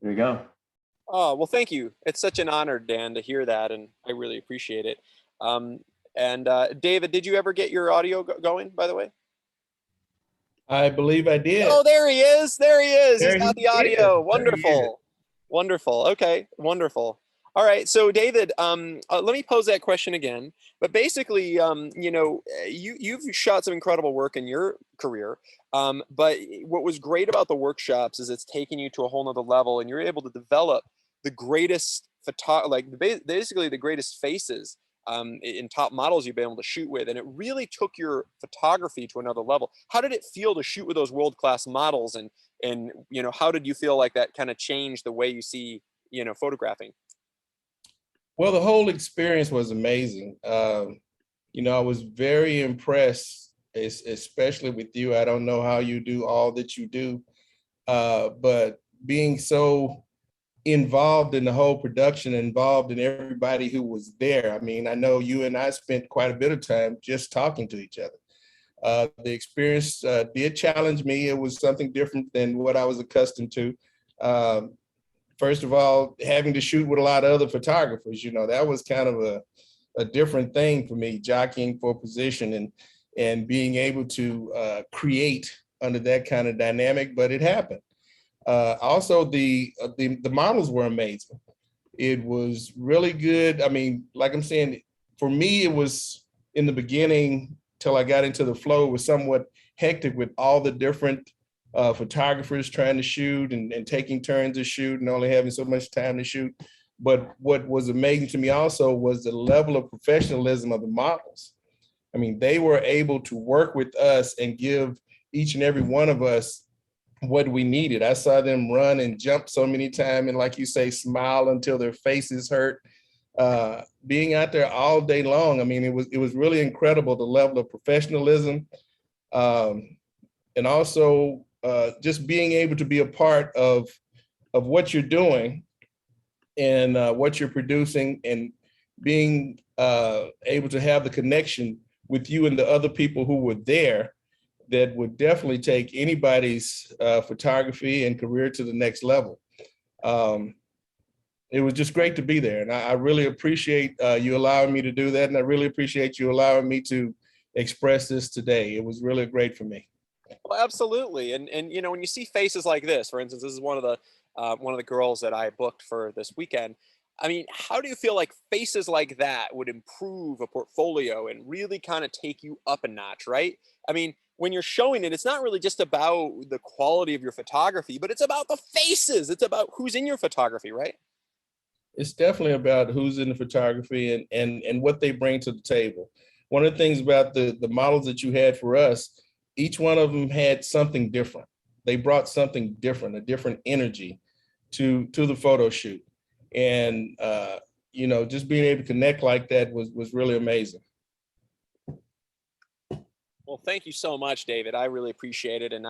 there you go. Oh, well, thank you. It's such an honor, Dan, to hear that, and I really appreciate it. And David, did you ever get your audio going, by the way? I believe I did. Oh, there he is. There he is. He's There got he the audio. is. Wonderful. Wonderful. Okay, wonderful. All right, so David, let me pose that question again. But basically, you've shot some incredible work in your career. But what was great about the workshops is it's taking you to a whole nother level, and you're able to develop the greatest basically the greatest faces in top models you've been able to shoot with, and it really took your photography to another level. How did it feel to shoot with those world-class models, and how did you feel like that kind of changed the way you see photographing? Well, the whole experience was amazing. I was very impressed, especially with you. I don't know how you do all that you do, but being so involved in the whole production, involved in everybody who was there. I mean, I know you and I spent quite a bit of time just talking to each other. The experience did challenge me. It was something different than what I was accustomed to. First of all, having to shoot with a lot of other photographers, that was kind of a different thing for me, jockeying for position and being able to create under that kind of dynamic, but it happened. Also, the models were amazing. It was really good. I mean, like I'm saying, for me, it was in the beginning till I got into the flow, it was somewhat hectic with all the different photographers trying to shoot and taking turns to shoot and only having so much time to shoot. But what was amazing to me also was the level of professionalism of the models. I mean, they were able to work with us and give each and every one of us what we needed. I saw them run and jump so many times and, like you say, smile until their faces hurt. Being out there all day long, I mean, it was really incredible, the level of professionalism, and also just being able to be a part of what you're doing and what you're producing, and being able to have the connection with you and the other people who were there that would definitely take anybody's photography and career to the next level. It was just great to be there. And I really appreciate you allowing me to do that. And I really appreciate you allowing me to express this today. It was really great for me. Well, absolutely. And when you see faces like this, for instance, this is one of the girls that I booked for this weekend. I mean, how do you feel like faces like that would improve a portfolio and really kind of take you up a notch, right? I mean, when you're showing it, it's not really just about the quality of your photography, but it's about the faces. It's about who's in your photography, right? It's definitely about who's in the photography and what they bring to the table. One of the things about the models that you had for us, each one of them had something different. They brought something different, a different energy to the photo shoot. And just being able to connect like that was really amazing. Well, thank you so much, David. I really appreciate it, and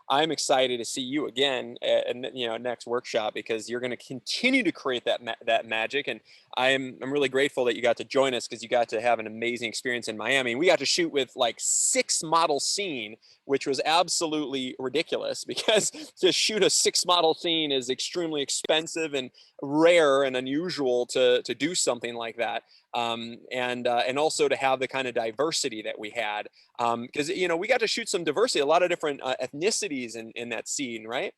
I'm excited to see you again at next workshop, because you're going to continue to create that magic. And I'm really grateful that you got to join us, because you got to have an amazing experience in Miami. We got to shoot with like 6 model scene, which was absolutely ridiculous, because to shoot a 6 model scene is extremely expensive and rare and unusual to do something like that. And also to have the kind of diversity that we had, because we got to shoot some diversity, a lot of different ethnicities in that scene, right?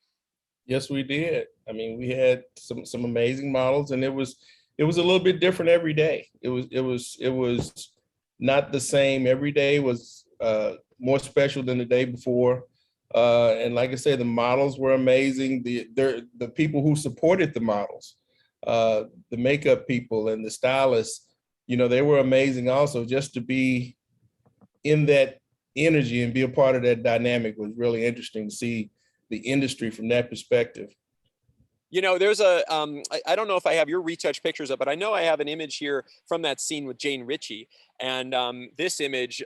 Yes, we did. I mean, we had some amazing models, and it was a little bit different every day. It was not the same. Every day was more special than the day before. And like I said, the models were amazing. The people who supported the models, the makeup people and the stylists, they were amazing also. Just to be in that energy and be a part of that dynamic was really interesting to see the industry from that perspective. There's a, I don't know if I have your retouch pictures up, but I know I have an image here from that scene with Jane Ritchie. And this image,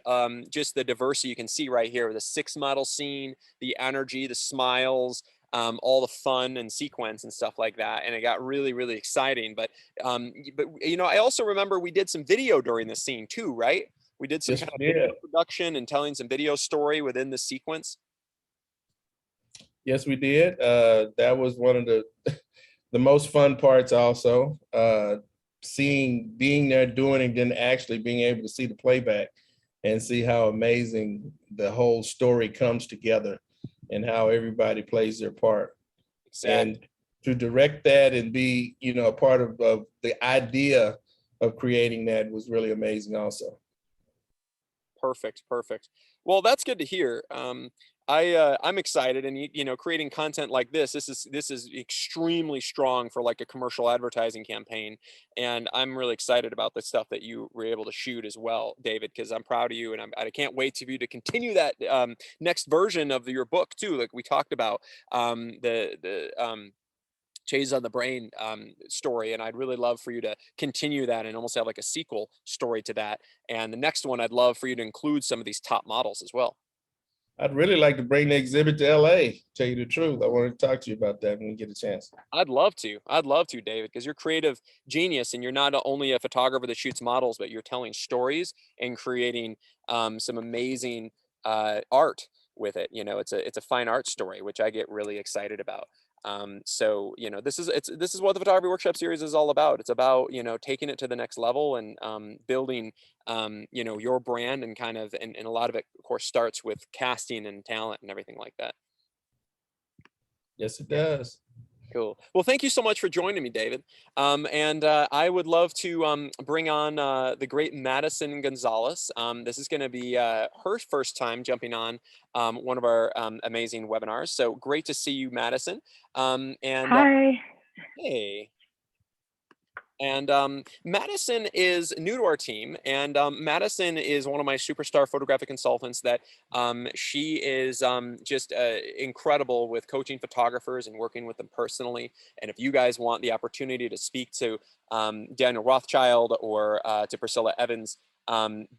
just the diversity you can see right here, the 6 model scene, the energy, the smiles, all the fun and sequence and stuff like that. And it got really, really exciting. But I also remember we did some video during the scene too, right? We did some Yes, kind of we video did. production and telling some video story within the sequence. Yes, we did. That was one of the most fun parts also. Being there doing it, and then actually being able to see the playback and see how amazing the whole story comes together and how everybody plays their part. Exactly. And to direct that and be, a part of the idea of creating that was really amazing also. Perfect. Well, that's good to hear. I'm excited, and creating content like this is extremely strong for like a commercial advertising campaign, and I'm really excited about the stuff that you were able to shoot as well, David, because I'm proud of you, and I can't wait for you to continue that next version of your book too, like we talked about, the Chase on the Brain story, and I'd really love for you to continue that and almost have like a sequel story to that. And the next one, I'd love for you to include some of these top models as well. I'd really like to bring the exhibit to LA, tell you the truth. I want to talk to you about that when we get a chance. I'd love to, David, because you're creative genius, and you're not only a photographer that shoots models, but you're telling stories and creating some amazing art with it. It's a fine art story, which I get really excited about. So this is what the photography workshop series is all about. It's about taking it to the next level and building your brand, and and a lot of it of course starts with casting and talent and everything like that. Yes, it does. Cool. Well, thank you so much for joining me, David. And I would love to bring on the great Madison Gonzalez. This is going to be her first time jumping on one of our amazing webinars. So great to see you, Madison. Hi. Hey. And Madison is new to our team, and Madison is one of my superstar photographic consultants that she is just incredible with coaching photographers and working with them personally. And if you guys want the opportunity to speak to Daniel Rothschild or to Priscilla Evans,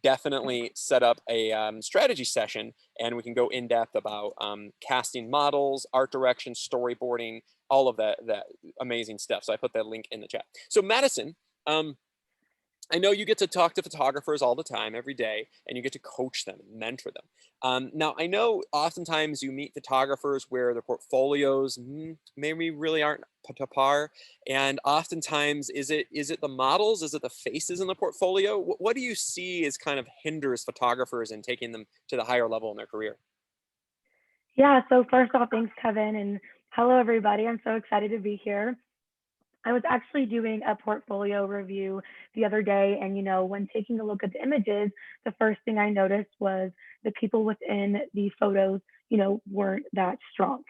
definitely set up a strategy session, and we can go in depth about casting models, art direction, storyboarding, all of that amazing stuff. So I put that link in the chat. So Madison, I know you get to talk to photographers all the time, every day, and you get to coach them and mentor them. Now, I know oftentimes you meet photographers where their portfolios maybe really aren't to par, and oftentimes is it the models, is it the faces in the portfolio? What do you see as kind of hinders photographers in taking them to the higher level in their career? Yeah, so first off, thanks, Kevin, and hello, everybody. I'm so excited to be here. I was actually doing a portfolio review the other day, and when taking a look at the images, the first thing I noticed was the people within the photos, weren't that strong.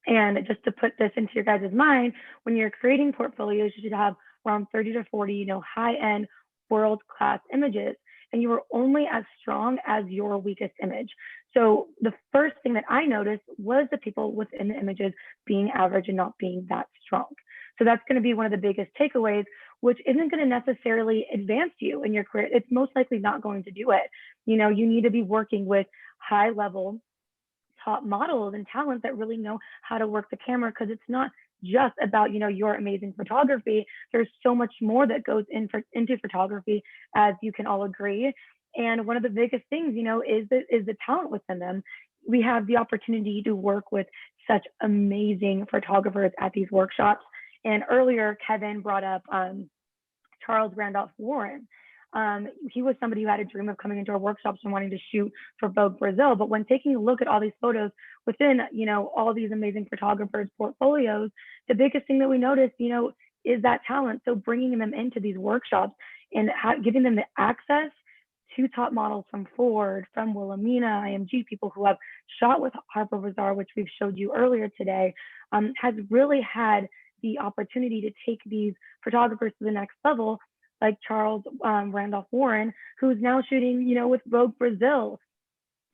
And just to put this into your guys' mind, when you're creating portfolios, you should have around 30 to 40, high-end world-class images, and you are only as strong as your weakest image. So the first thing that I noticed was the people within the images being average and not being that strong. So that's going to be one of the biggest takeaways, which isn't going to necessarily advance you in your career. It's most likely not going to do it. You need to be working with high-level top models and talent that really know how to work the camera, because it's not just about your amazing photography. There's so much more that goes into photography, as you can all agree. And one of the biggest things is the talent within them. We have the opportunity to work with such amazing photographers at these workshops. And earlier Kevin brought up Charles Randolph Warren. He was somebody who had a dream of coming into our workshops and wanting to shoot for Vogue Brazil. But when taking a look at all these photos within, all these amazing photographers' portfolios, the biggest thing that we noticed, is that talent. So bringing them into these workshops and giving them the access to top models from Ford, from Wilhelmina, IMG, people who have shot with Harper Bazaar, which we've showed you earlier today, has really had the opportunity to take these photographers to the next level, like Charles Randolph Warren, who's now shooting, with Vogue Brazil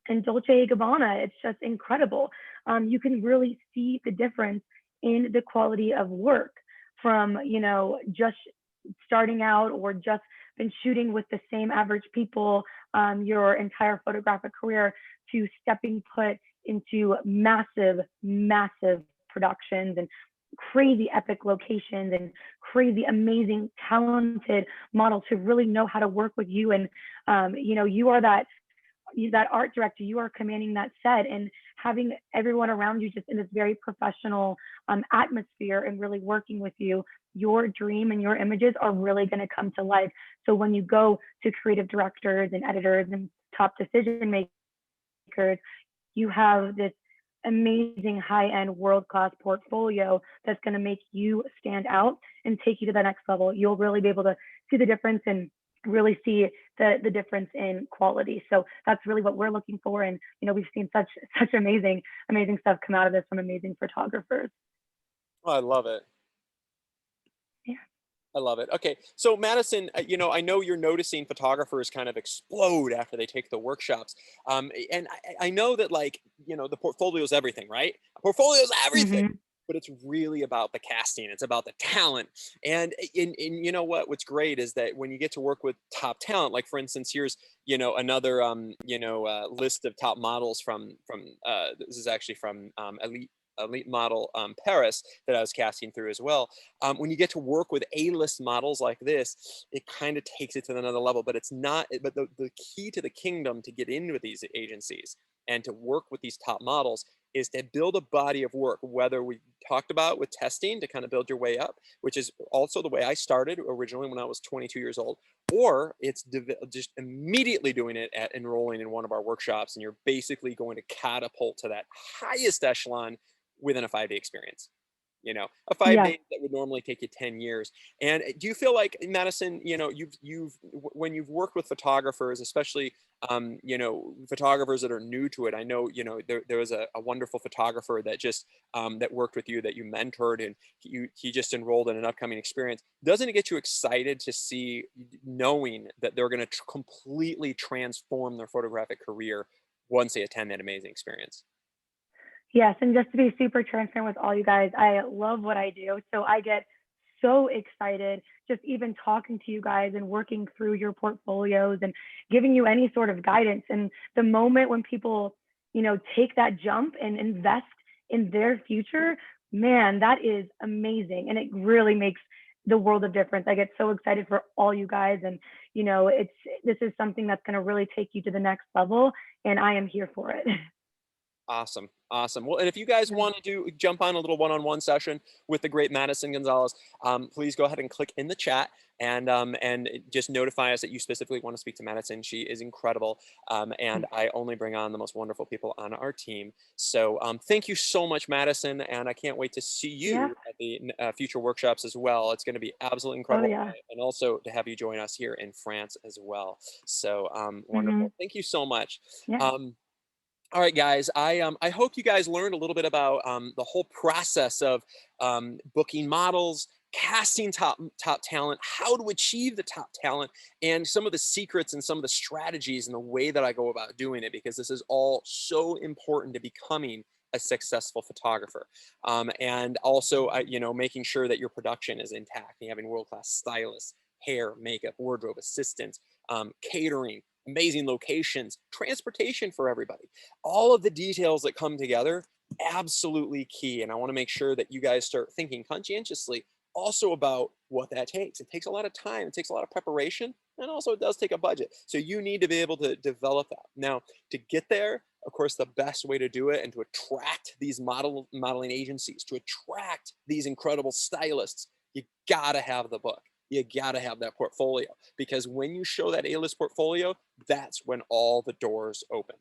and Dolce & Gabbana. It's just incredible. You can really see the difference in the quality of work from, just starting out or just been shooting with the same average people your entire photographic career to stepping put into massive, massive productions and crazy epic locations and crazy, amazing, talented models who really know how to work with you. And, you are that art director, you are commanding that set and having everyone around you just in this very professional atmosphere and really working with you, your dream and your images are really going to come to life. So when you go to creative directors and editors and top decision makers, you have this amazing high-end world-class portfolio that's going to make you stand out and take you to the next level. You'll really be able to see the difference and really see the difference in quality. So that's really what we're looking for. And, we've seen such amazing stuff come out of this from amazing photographers. Oh, I love it. Yeah. I love it. Okay, so Madison, I know you're noticing photographers kind of explode after they take the workshops, and I know that, like, the portfolio is everything, right? Portfolio is everything, Mm-hmm. but it's really about the casting. It's about the talent, and you know what's great is that when you get to work with top talent, like for instance, here's another list of top models from this is actually from Elite Model Paris that I was casting through as well. When you get to work with A-list models like this, it kind of takes it to another level, but it's not, but the key to the kingdom to get into these agencies and to work with these top models is to build a body of work, whether we talked about with testing to kind of build your way up, which is also the way I started originally when I was 22 years old, or it's just immediately doing it at enrolling in one of our workshops, and you're basically going to catapult to that highest echelon within a 5-day experience. A 5 Yeah. days that would normally take you 10 years. And do you feel like, Madison, when you've worked with photographers, especially, photographers that are new to it, I know, there was a wonderful photographer that just, that worked with you, that you mentored, and he just enrolled in an upcoming experience. Doesn't it get you excited to see, knowing that they're going to completely transform their photographic career once they attend that amazing experience? Yes, and just to be super transparent with all you guys, I love what I do. So I get so excited just even talking to you guys and working through your portfolios and giving you any sort of guidance. And the moment when people, take that jump and invest in their future, man, that is amazing. And it really makes the world of difference. I get so excited for all you guys. And, this is something that's going to really take you to the next level. And I am here for it. Awesome. Awesome. Well, and if you guys want to jump on a little one-on-one session with the great Madison Gonzalez, please go ahead and click in the chat and just notify us that you specifically want to speak to Madison. She is incredible. And I only bring on the most wonderful people on our team. So thank you so much, Madison. And I can't wait to see you Yeah. at the future workshops as well. It's going to be absolutely Oh, incredible. yeah. And also to have you join us here in France as well. So Mm-hmm. wonderful. Thank you so much. Yeah. All right, guys. I hope you guys learned a little bit about the whole process of booking models, casting top talent, how to achieve the top talent, and some of the secrets and some of the strategies and the way that I go about doing it, because this is all so important to becoming a successful photographer. And also, making sure that your production is intact and having world-class stylists, hair, makeup, wardrobe, assistants, catering, amazing locations, transportation for everybody. All of the details that come together, absolutely key. And I want to make sure that you guys start thinking conscientiously also about what that takes. It takes a lot of time, it takes a lot of preparation, and also it does take a budget. So you need to be able to develop that. Now, to get there, of course, the best way to do it and to attract these modeling agencies, to attract these incredible stylists, you gotta have the book. You gotta have that portfolio, because when you show that A-list portfolio, that's when all the doors open.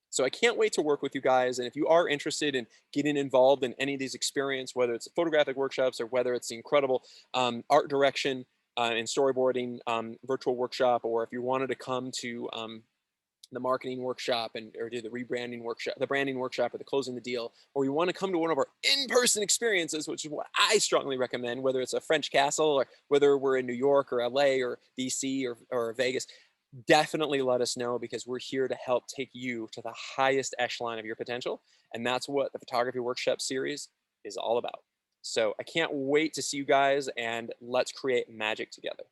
So I can't wait to work with you guys. And if you are interested in getting involved in any of these experiences, whether it's photographic workshops or whether it's the incredible art direction and storyboarding virtual workshop, or if you wanted to come to the marketing workshop or do the rebranding workshop, the branding workshop, or the closing the deal, or you want to come to one of our in-person experiences, which is what I strongly recommend, whether it's a French castle or whether we're in New York or LA or DC or Vegas, definitely let us know, because we're here to help take you to the highest echelon of your potential. And that's what the photography workshop series is all about. So I can't wait to see you guys, and let's create magic together.